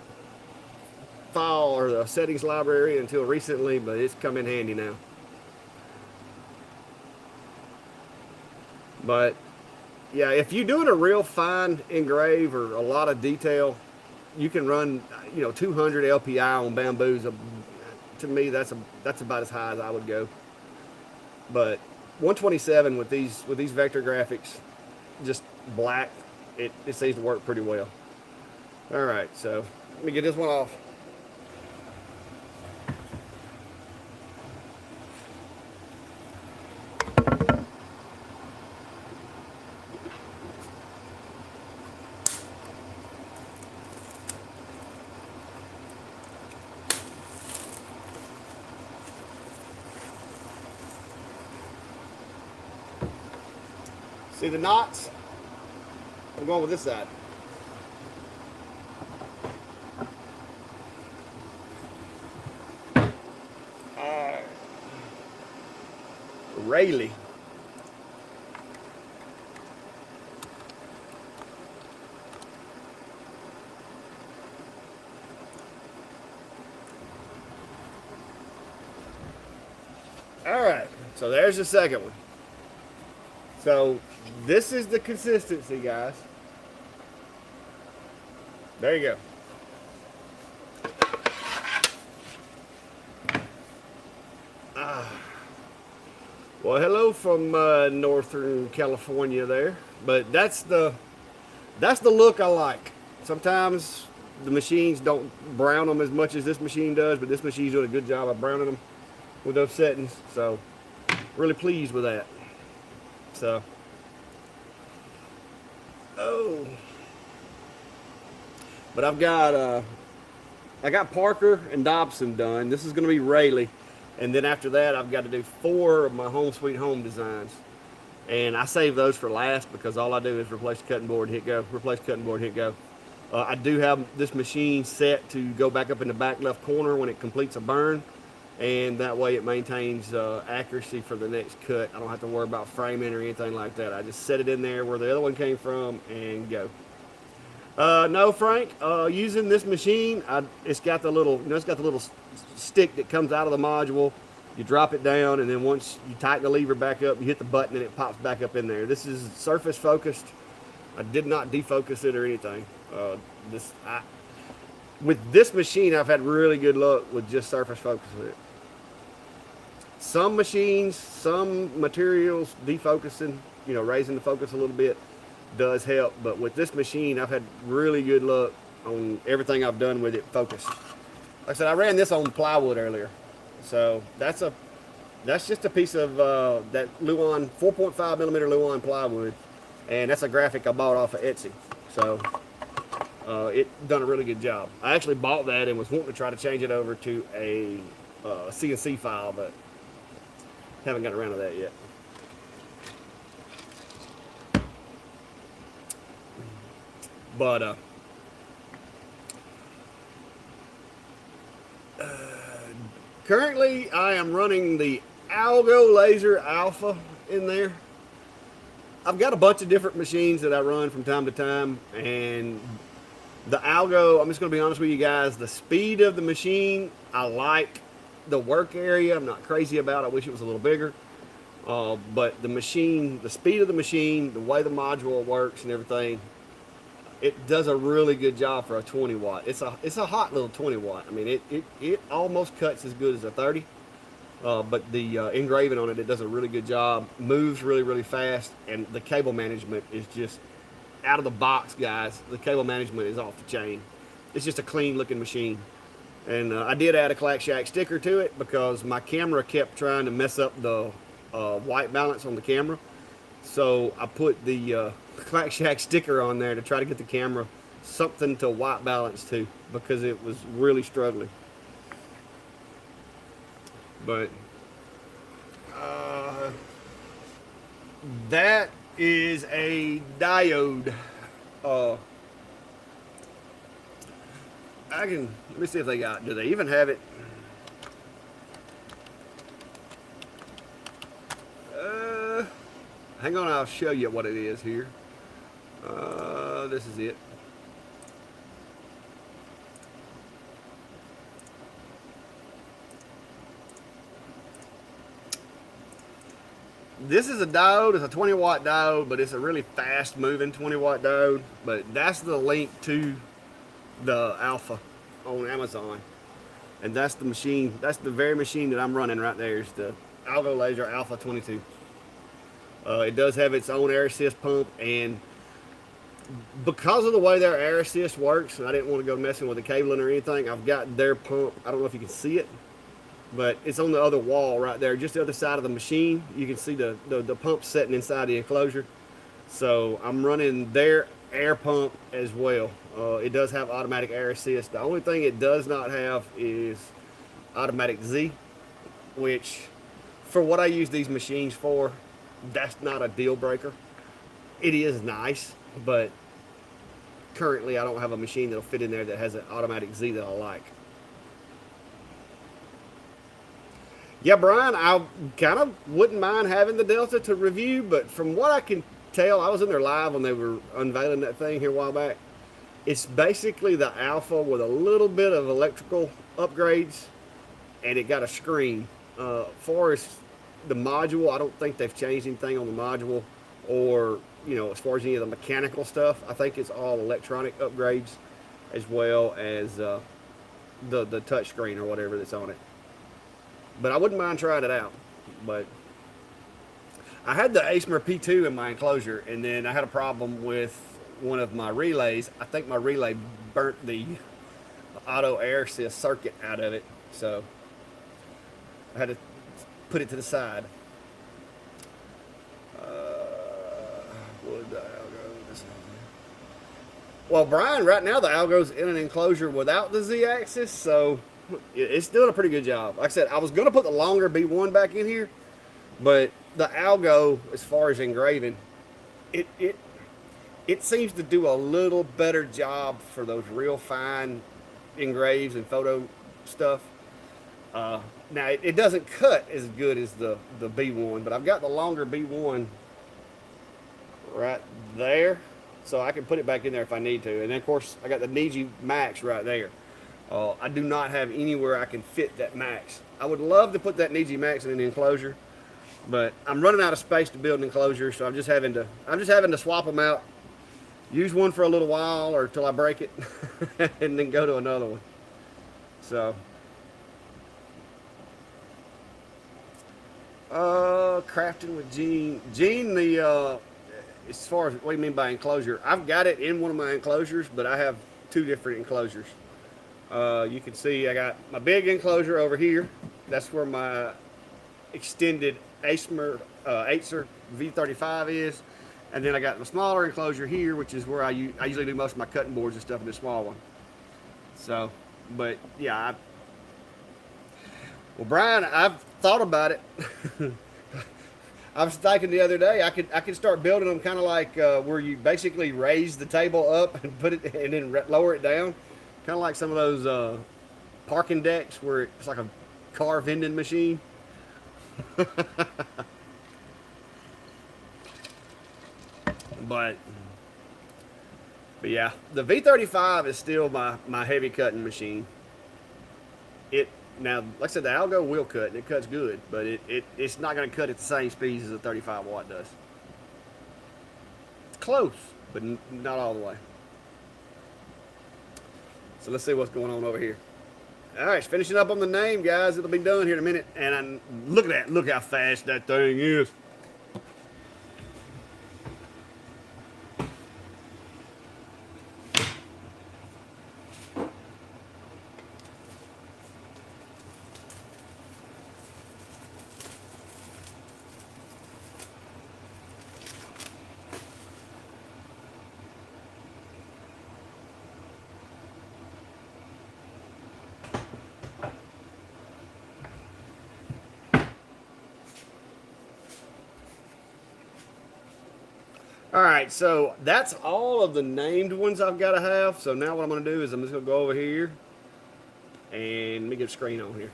file or the settings library until recently, but it's come in handy now. But yeah, if you're doing a real fine engrave or a lot of detail, you can run 200 LPI on bamboos. To me, that's about as high as I would go. But 127 with these vector graphics, just black, it seems to work pretty well. All right, so let me get this one off. See the knots? I'm going with this side. Rayleigh. All right, so there's the second one. So this is the consistency, guys. There you go. Well, hello from Northern California there. But that's the look I like. Sometimes the machines don't brown them as much as this machine does, but this machine's doing a good job of browning them with those settings. So really pleased with that. So, but I got Parker and Dobson done. This is going to be Rayleigh, and then after that, I've got to do 4 of my Home Sweet Home designs, and I save those for last because all I do is replace the cutting board, hit go, replace cutting board, hit go. I do have this machine set to go back up in the back left corner when it completes a burn. And that way it maintains accuracy for the next cut. I don't have to worry about framing or anything like that. I just set it in there where the other one came from and go. No, Frank, using this machine, it's got the little, stick that comes out of the module. You drop it down, and then once you tighten the lever back up, you hit the button and it pops back up in there. This is surface focused. I did not defocus it or anything. With this machine, I've had really good luck with just surface focus with it. Some machines, some materials, defocusing, raising the focus a little bit does help. But with this machine, I've had really good luck on everything I've done with it focused. Like I said, I ran this on plywood earlier. So that's just a piece of that Luan, 4.5 millimeter Luan plywood. And that's a graphic I bought off of Etsy. So it done a really good job. I actually bought that and was wanting to try to change it over to a CNC file, but haven't got around to that yet. But currently I am running the Algo Laser Alpha in there. I've got a bunch of different machines that I run from time to time, and the Algo, I'm just going to be honest with you guys, the speed of the machine, I like. The work area, I'm not crazy about. I wish it was a little bigger. But the machine, the speed of the machine, the way the module works and everything, it does a really good job for a 20 watt. It's a hot little 20 watt. I mean, it almost cuts as good as a 30. But the engraving on it does a really good job. Moves really, really fast, and the cable management is just out of the box, guys. The cable management is off the chain. It's just a clean looking machine. And I did add a Clack Shack sticker to it because my camera kept trying to mess up the white balance on the camera. So I put the Clack Shack sticker on there to try to get the camera something to white balance to, because it was really struggling. But that is a diode. Uh, let me see if they got, do they even have it? Hang on, I'll show you what it is here. This is it. This is a diode. It's a 20 watt diode, but it's a really fast moving 20 watt diode. But that's the link to the Alpha on Amazon. And that's the machine, that's the very machine that I'm running right there. Is the Algo Laser Alpha 22. It does have its own air assist pump, and because of the way their air assist works, and I didn't want to go messing with the cabling or anything, I've got their pump. I don't know if you can see it, but it's on the other wall right there, just the other side of the machine. You can see the pump sitting inside the enclosure. So I'm running their air pump as well. It does have automatic air assist. The only thing it does not have is automatic Z, which for what I use these machines for, that's not a deal breaker. It is nice, but currently I don't have a machine that'll fit in there that has an automatic Z that I like. Yeah, Brian, I kind of wouldn't mind having the Delta to review, but from what I can tell, I was in there live when they were unveiling that thing here a while back. It's basically the Alpha with a little bit of electrical upgrades, and it got a screen. Far as the module, I don't think they've changed anything on the module, or as far as any of the mechanical stuff. I think it's all electronic upgrades, as well as the touch screen or whatever that's on it. But I wouldn't mind trying it out. But I had the ASMR P2 in my enclosure, and then I had a problem with one of my relays. I think my relay burnt the auto air assist circuit out of it, so I had to put it to the side. Well, Brian, right now the Algo's in an enclosure without the Z-axis, so it's doing a pretty good job. Like I said, I was going to put the longer B1 back in here, but the Algo, as far as engraving, it seems to do a little better job for those real fine engraves and photo stuff. Now, it doesn't cut as good as the B1, but I've got the longer B1 right there, so I can put it back in there if I need to. And then, of course, I got the Niji Max right there. I do not have anywhere I can fit that Max. I would love to put that Niji Max in an enclosure, but I'm running out of space to build an enclosure, so I'm just having to swap them out, use one for a little while or till I break it, and then go to another one. So, crafting with Gene. Gene, as far as what do you mean by enclosure? I've got it in one of my enclosures, but I have two different enclosures. You can see I got my big enclosure over here. That's where my extended Acer V35 is. And then I got the smaller enclosure here, which is where I usually do most of my cutting boards and stuff in the small one. So, but yeah, well, Brian, I've thought about it. I was thinking the other day I could start building them kind of like where you basically raise the table up and put it and then lower it down, kind of like some of those parking decks where it's like a car vending machine. But yeah, the V35 is still my heavy cutting machine. Now, like I said, the Algo will cut, and it cuts good, but it's not going to cut at the same speed as a 35 watt does. It's close, but not all the way. So let's see what's going on over here. All right, finishing up on the name, guys. It'll be done here in a minute. And look at that. Look how fast that thing is. All right, so that's all of the named ones I've got to have. So now what I'm going to do is I'm just going to go over here and let me get a screen on here.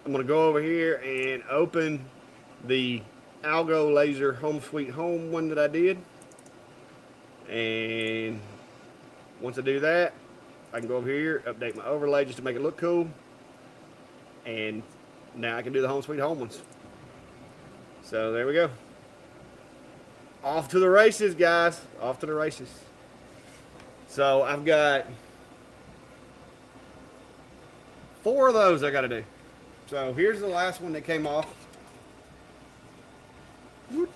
I'm going to go over here and open the Algo Laser Home Sweet Home one that I did. And once I do that, I can go over here, update my overlay just to make it look cool. And now I can do the Home Sweet Home ones. So there we go. Off to the races, guys. Off to the races. So I've got 4 of those I got to do. So here's the last one that came off. If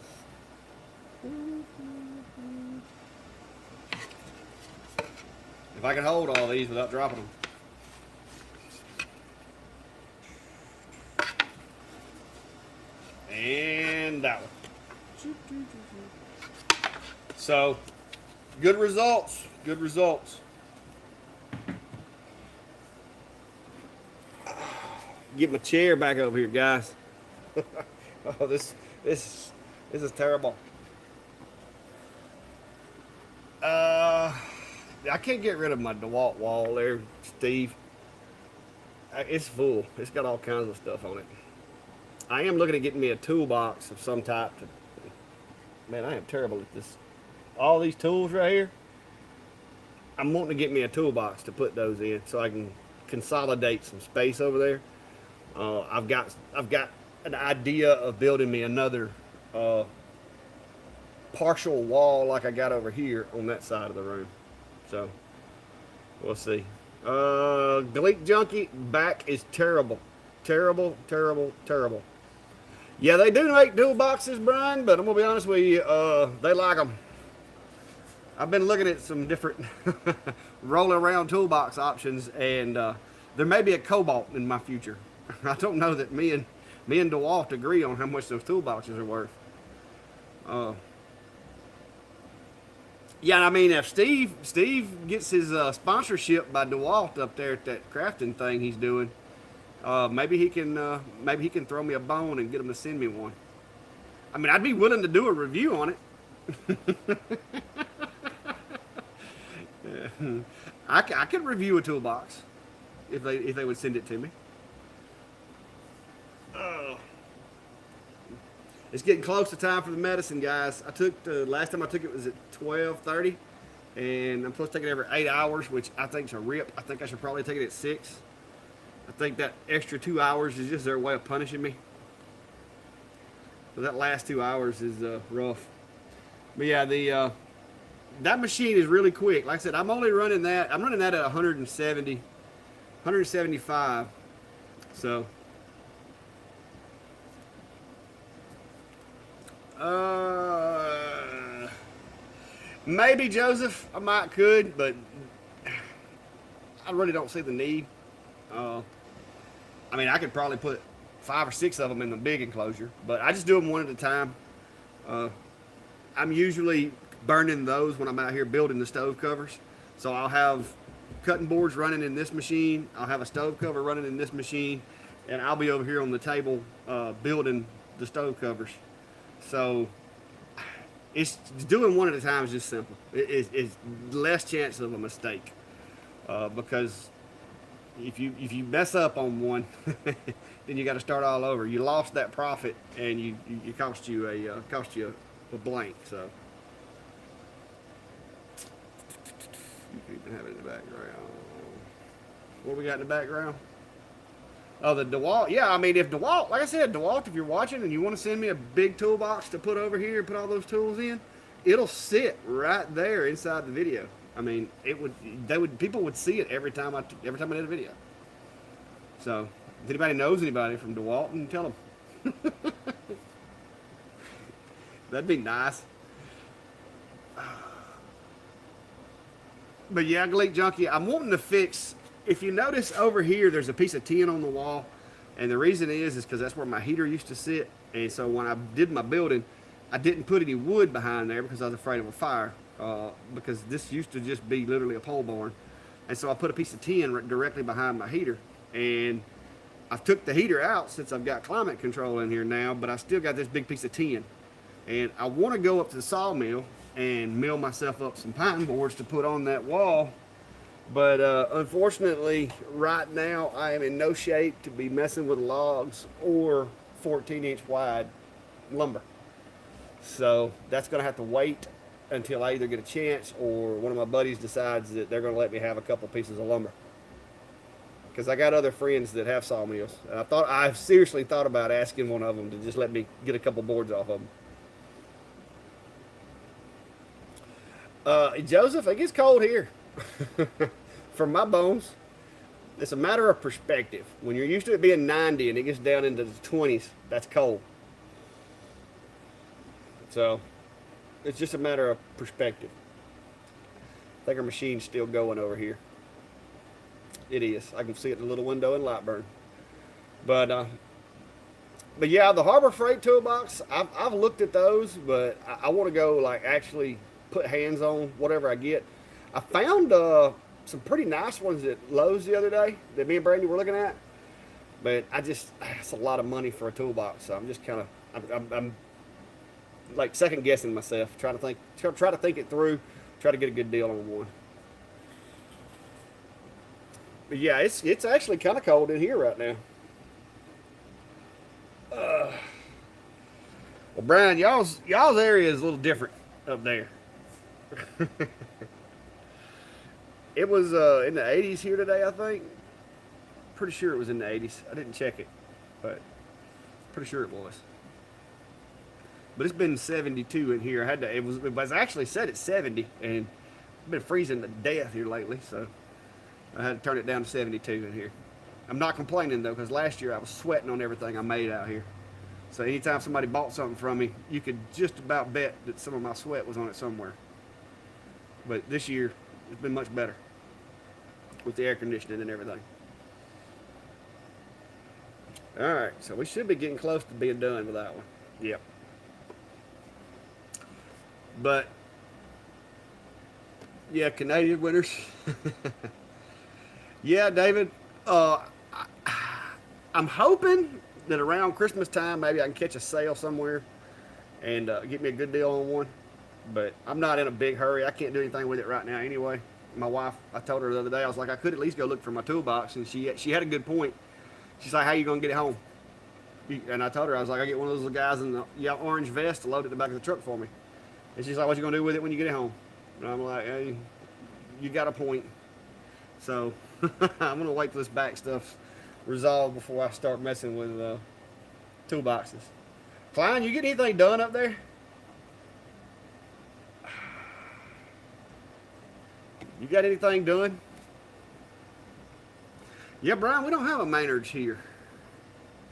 I can hold all these without dropping them. And that one. So, good results. Good results. Get my chair back over here, guys. Oh, this is terrible. I can't get rid of my DeWalt wall there, Steve. It's full. It's got all kinds of stuff on it. I am looking at getting me a toolbox of some type. Man, I am terrible at this. All these tools right here, I'm wanting to get me a toolbox to put those in so I can consolidate some space over there. I've got an idea of building me another partial wall like I got over here on that side of the room. So we'll see. Gleek Junkie back is terrible. Terrible, terrible, terrible. Yeah, they do make toolboxes, Brian, but I'm going to be honest with you, they like them. I've been looking at some different rolling around toolbox options, and there may be a Cobalt in my future. I don't know that me and DeWalt agree on how much those toolboxes are worth. Yeah, I mean, if Steve gets his sponsorship by DeWalt up there at that crafting thing he's doing, maybe he can throw me a bone and get him to send me one. I mean, I'd be willing to do a review on it. I could review a toolbox if they would send it to me. It's getting close to time for the medicine, guys. Last time I took it was at 12:30, and I'm supposed to take it every 8 hours, which I think is a rip. I think I should probably take it at 6. I think that extra 2 hours is just their way of punishing me. So that last 2 hours is rough. But yeah, that machine is really quick. Like I said, I'm only running that. I'm running that at 170, 175. So. Maybe Joseph, I might could, but I really don't see the need. I mean, I could probably put 5 or 6 of them in the big enclosure, but I just do them one at a time. I'm usually burning those when I'm out here building the stove covers. So I'll have cutting boards running in this machine. I'll have a stove cover running in this machine, and I'll be over here on the table building the stove covers. So it's doing one at a time is just simple. It's less chance of a mistake because if you mess up on one, then you got to start all over. You lost that profit, and you cost you a blank. So you can even have it in the background. What we got in the background? Oh, the DeWalt. Yeah, I mean, if DeWalt, like I said, DeWalt, if you're watching and you want to send me a big toolbox to put over here and put all those tools in, it'll sit right there inside the video. I mean, people would see it every time I did a video. So, if anybody knows anybody from DeWalt, and tell them. That'd be nice. But yeah, Gleek Junkie, I'm wanting to fix. If you notice over here, there's a piece of tin on the wall, and the reason is because that's where my heater used to sit. And so when I did my building, I didn't put any wood behind there because I was afraid of a fire. Because this used to just be literally a pole barn, and so I put a piece of tin directly behind my heater. And I've took the heater out since I've got climate control in here now, but I still got this big piece of tin. And I want to go up to the sawmill and mill myself up some pine boards to put on that wall. But unfortunately, right now, I am in no shape to be messing with logs or 14-inch wide lumber. So that's going to have to wait until I either get a chance or one of my buddies decides that they're going to let me have a couple pieces of lumber. Because I got other friends that have sawmills. And I've seriously thought about asking one of them to just let me get a couple boards off of them. Joseph, it gets cold here. For my bones, it's a matter of perspective. When you're used to it being 90 and it gets down into the 20s, that's cold. So, it's just a matter of perspective. I think our machine's still going over here. It is. I can see it in the little window in Lightburn. But yeah, the Harbor Freight toolbox, I've looked at those, but I want to go like actually put hands on whatever I get. I found some pretty nice ones at Lowe's the other day that me and Brandy were looking at, but it's a lot of money for a toolbox. So I'm just kind of I'm like second guessing myself, try to think it through, try to get a good deal on one. But yeah, it's actually kind of cold in here right now. Well, Brian, y'all's area is a little different up there. It was in the 80s here today, I think. Pretty sure it was in the 80s. I didn't check it, but pretty sure it was. But it's been 72 in here. It was actually set at 70, and it's been freezing to death here lately, so I had to turn it down to 72 in here. I'm not complaining though, because last year I was sweating on everything I made out here. So anytime somebody bought something from me, you could just about bet that some of my sweat was on it somewhere. But this year, it's been much better with the air conditioning and everything. All right, so we should be getting close to being done with that one. Yep. But yeah, Canadian winters. Yeah, David. I'm hoping that around Christmas time, maybe I can catch a sale somewhere and get me a good deal on one. But I'm not in a big hurry. I can't do anything with it right now anyway. My wife, I told her the other day, I was like, I could at least go look for my toolbox, and she had a good point. She's like, how you gonna get it home? And I told her, I was like, I get one of those little guys in the orange vest to load it in the back of the truck for me. And she's like, what you gonna do with it when you get it home? And I'm like, hey, you got a point. So I'm gonna wait till this back stuff's resolved before I start messing with toolboxes. Klein, you get anything done up there? You got anything done? Yeah, Brian, we don't have a Maynard's here.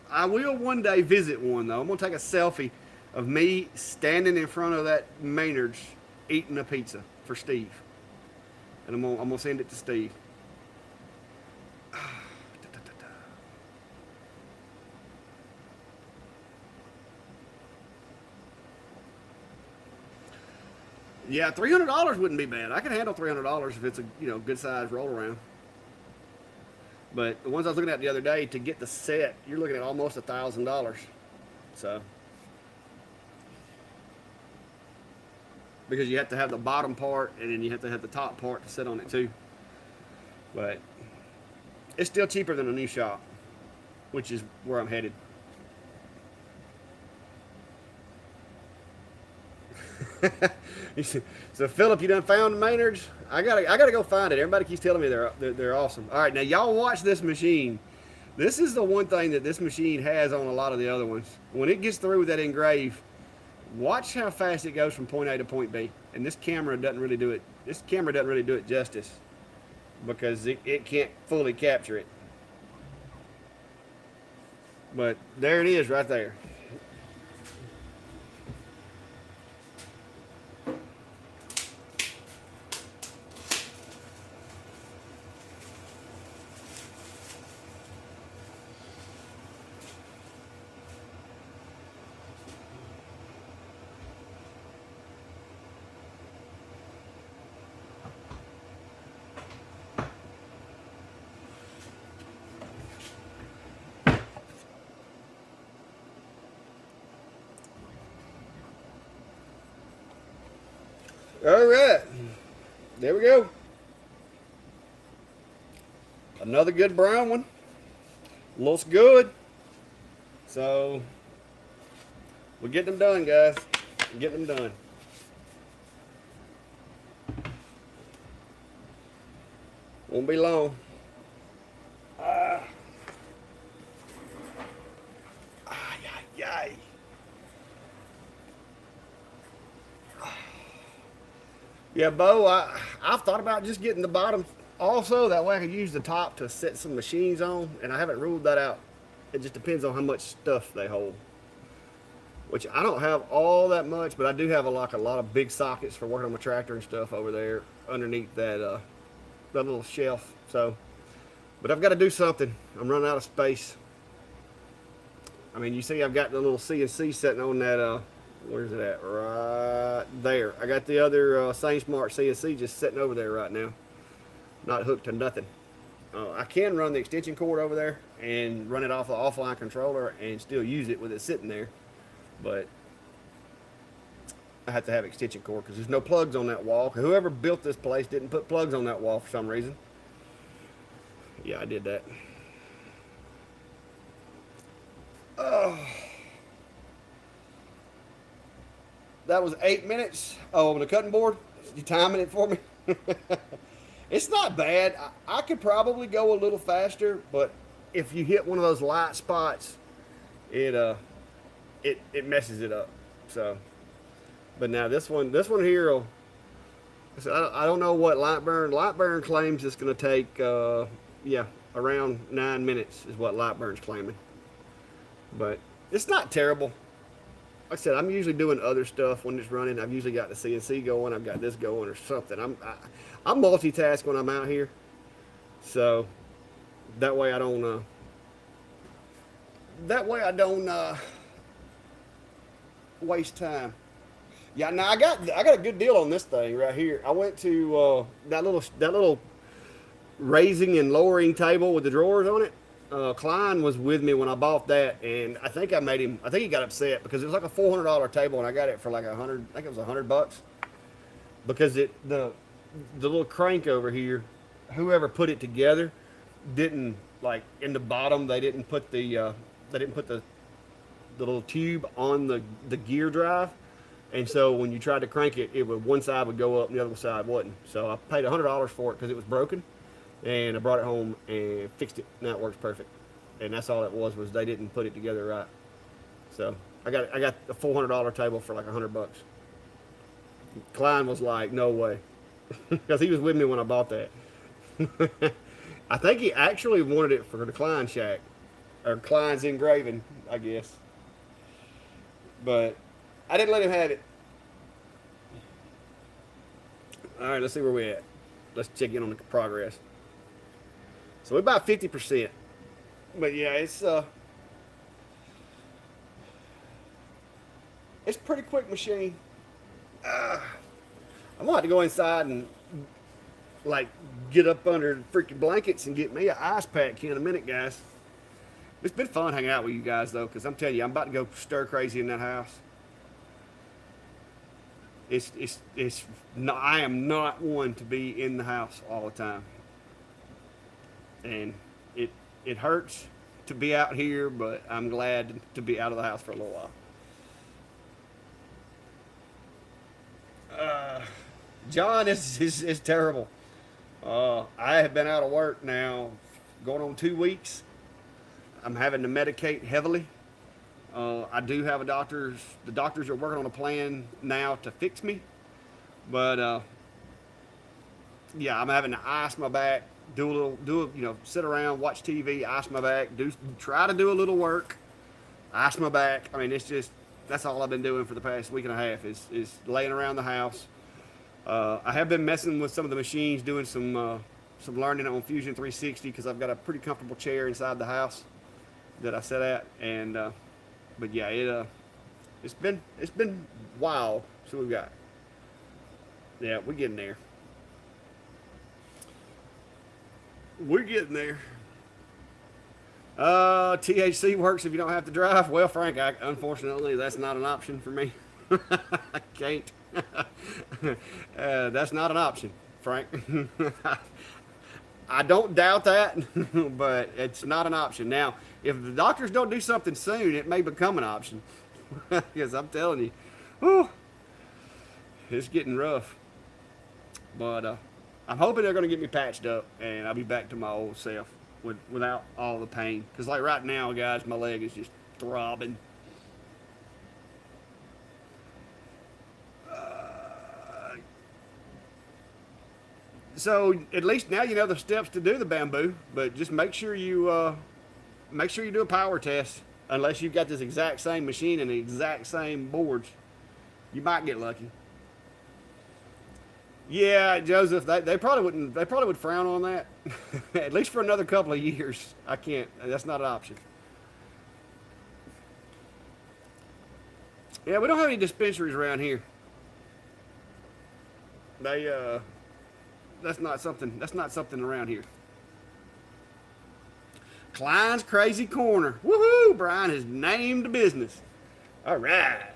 I will one day visit one, though. I'm going to take a selfie of me standing in front of that Maynard's eating a pizza for Steve. And I'm going to send it to Steve. Yeah, $300 wouldn't be bad. I can handle $300 if it's a good size roll around. But the ones I was looking at the other day, to get the set, you're looking at almost $1,000. So because you have to have the bottom part and then you have to have the top part to sit on it too. But it's still cheaper than a new shop, which is where I'm headed. So Philip, you done found the Maynards? I gotta go find it. Everybody keeps telling me they're awesome. All right, now y'all watch this machine. This is the one thing that this machine has on a lot of the other ones. When it gets through with that engrave, watch how fast it goes from point A to point B. And this camera doesn't really do it. This camera doesn't really do it justice because it can't fully capture it. But there it is right there. All right. There we go. Another good brown one. Looks good. So we're getting them done, guys. We're getting them done. Won't be long. Yay. Yeah, Bo, I've thought about just getting the bottom also. That way I could use the top to set some machines on, and I haven't ruled that out. It just depends on how much stuff they hold. Which I don't have all that much, but I do have a lot of big sockets for working on my tractor and stuff over there underneath that little shelf. So, but I've got to do something. I'm running out of space. I mean, you see I've got the little CNC sitting on that, where's it at? Right there. I got the other Same Smart CNC just sitting over there right now. Not hooked to nothing. I can run the extension cord over there and run it off the offline controller and still use it with it sitting there. But I have to have extension cord because there's no plugs on that wall. Whoever built this place didn't put plugs on that wall for some reason. Yeah, I did that. Oh. That was 8 minutes. Oh, on the cutting board? You timing it for me? It's not bad. I could probably go a little faster, but if you hit one of those light spots, it messes it up. So, but now this one here, I don't know what Lightburn claims it's going to take. Yeah, around 9 minutes is what Lightburn's claiming. But it's not terrible. Like I said, I'm usually doing other stuff when it's running. I've usually got the CNC going. I've got this going or something. I'm multitask when I'm out here, so that way I don't. Waste time. Yeah, now I got a good deal on this thing right here. I went to that little raising and lowering table with the drawers on it. Klein was with me when I bought that, and I think he got upset because it was like a $400 table, and I got it for like $100. I think it was $100 because the little crank over here, whoever put it together, didn't like in the bottom. They didn't put the little tube on the gear drive, and so when you tried to crank it, one side would go up and the other side wouldn't. So I paid $100 for it because it was broken. And I brought it home and fixed it. Now it works perfect. And that's all it was they didn't put it together right. So I got a $400 table for like $100. Klein was like, no way, because he was with me when I bought that. I think he actually wanted it for the Klein Shack or Klein's Engraving, I guess. But I didn't let him have it. All right, let's see where we're at. Let's check in on the progress. So we're about 50%. But yeah, it's a pretty quick machine. I'm gonna have to go inside and like get up under the freaking blankets and get me an ice pack in a minute, guys. It's been fun hanging out with you guys though, because I'm telling you, I'm about to go stir crazy in that house. It's not, I am not one to be in the house all the time. And it hurts to be out here, but I'm glad to be out of the house for a little while. John is terrible. I have been out of work now going on 2 weeks. I'm having to medicate heavily. I do have the doctors are working on a plan now to fix me, but yeah, I'm having to ice my back, sit around, watch TV, ice my back, try to do a little work, ice my back. I mean, that's all I've been doing for the past week and a half is laying around the house. I have been messing with some of the machines, doing some learning on Fusion 360 because I've got a pretty comfortable chair inside the house that I sit at, and but yeah, it's been wild. So we've got, yeah, we're getting there. We're getting there. THC works if you don't have to drive. Well, Frank, unfortunately, that's not an option for me. I can't. That's not an option, Frank. I don't doubt that, but it's not an option. Now, if the doctors don't do something soon, it may become an option. Because I'm telling you, whew, it's getting rough. But I'm hoping they're going to get me patched up and I'll be back to my old self without all the pain. Because, like, right now, guys, my leg is just throbbing. So at least now you know the steps to do the bamboo, but just make sure you do a power test. Unless you've got this exact same machine and the exact same boards, you might get lucky. Yeah, Joseph, they probably wouldn't. They probably would frown on that, at least for another couple of years. I can't. That's not an option. Yeah, we don't have any dispensaries around here. They that's not something. That's not something around here. Klein's Crazy Corner. Woohoo! Brian has named the business. All right.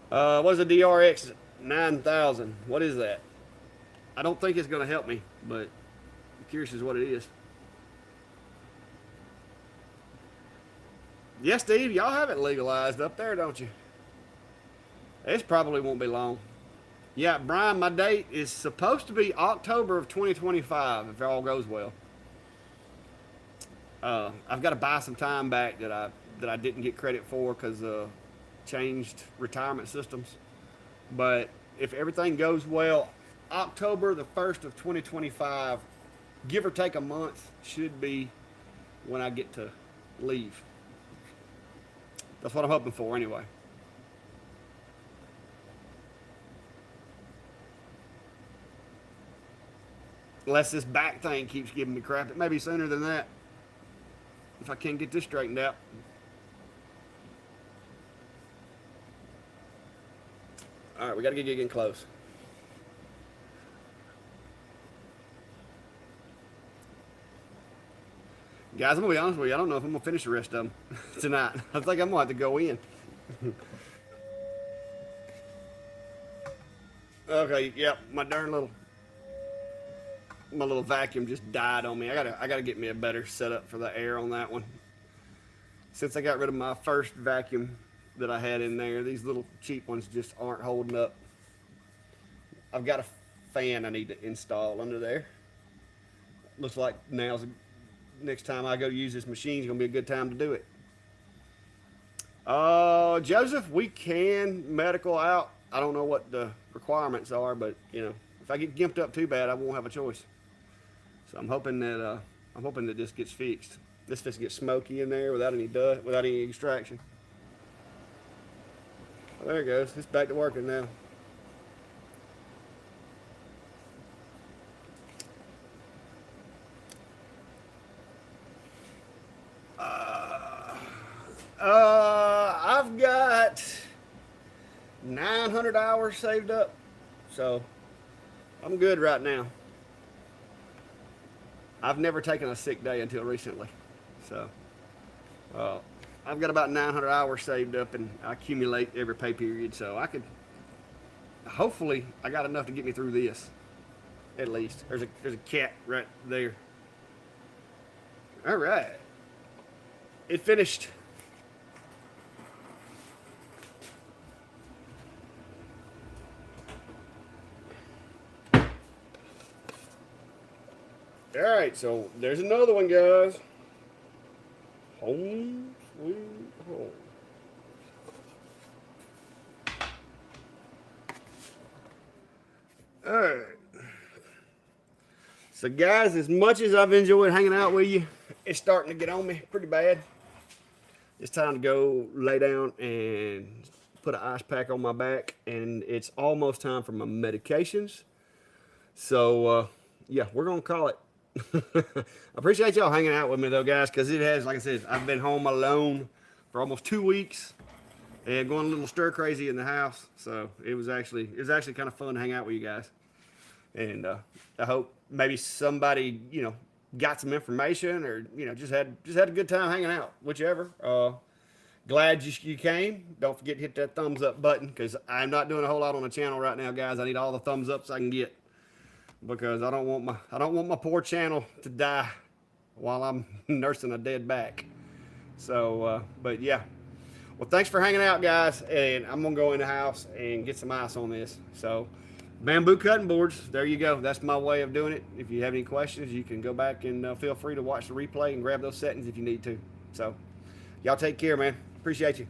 What's a DRX 9000? What is that? I don't think it's going to help me, but I'm curious as what it is. Yes, Steve, y'all have it legalized up there, don't you? This probably won't be long. Yeah, Brian, my date is supposed to be October of 2025 if all goes well. I've got to buy some time back that I didn't get credit for because changed retirement systems. But if everything goes well, October the 1st of 2025, give or take a month, should be when I get to leave. That's what I'm hoping for anyway. Unless this back thing keeps giving me crap. It may be sooner than that if I can't get this straightened out. All right, we got to get getting close. Guys, I'm going to be honest with you. I don't know if I'm going to finish the rest of them tonight. I think I'm going to have to go in. Okay, yep, my little vacuum just died on me. I gotta get me a better setup for the air on that one. Since I got rid of my first vacuum that I had in there, these little cheap ones just aren't holding up. I've got a fan I need to install under there. Looks like next time I go use this machine is gonna be a good time to do it. Joseph, we can medical out. I don't know what the requirements are, but if I get gimped up too bad, I won't have a choice. So I'm hoping that this gets fixed. This just gets smoky in there without any dust, without any extraction. Well, there it goes. It's back to working now. I've got 900 hours saved up, so I'm good right now. I've never taken a sick day until recently, so I've got about 900 hours saved up, and I accumulate every pay period, so I could hopefully I got enough to get me through this. At least there's a cat right there. All right, it finished. All right, so there's another one, guys. Home sweet home. All right. So, guys, as much as I've enjoyed hanging out with you, it's starting to get on me pretty bad. It's time to go lay down and put an ice pack on my back, and it's almost time for my medications. So, yeah, we're going to call it. I appreciate y'all hanging out with me though, guys, because it has, like I said, I've been home alone for almost 2 weeks and going a little stir crazy in the house. So it was actually kind of fun to hang out with you guys, and I hope maybe somebody got some information, or just had a good time hanging out, whichever. Glad you came. Don't forget to hit that thumbs up button, because I'm not doing a whole lot on the channel right now, guys. I need all the thumbs ups I can get, because I don't want my poor channel to die while I'm nursing a dead back. So, but yeah. Well, thanks for hanging out, guys. And I'm gonna go in the house and get some ice on this. So, bamboo cutting boards. There you go. That's my way of doing it. If you have any questions, you can go back and feel free to watch the replay and grab those settings if you need to. So, y'all take care, man. Appreciate you.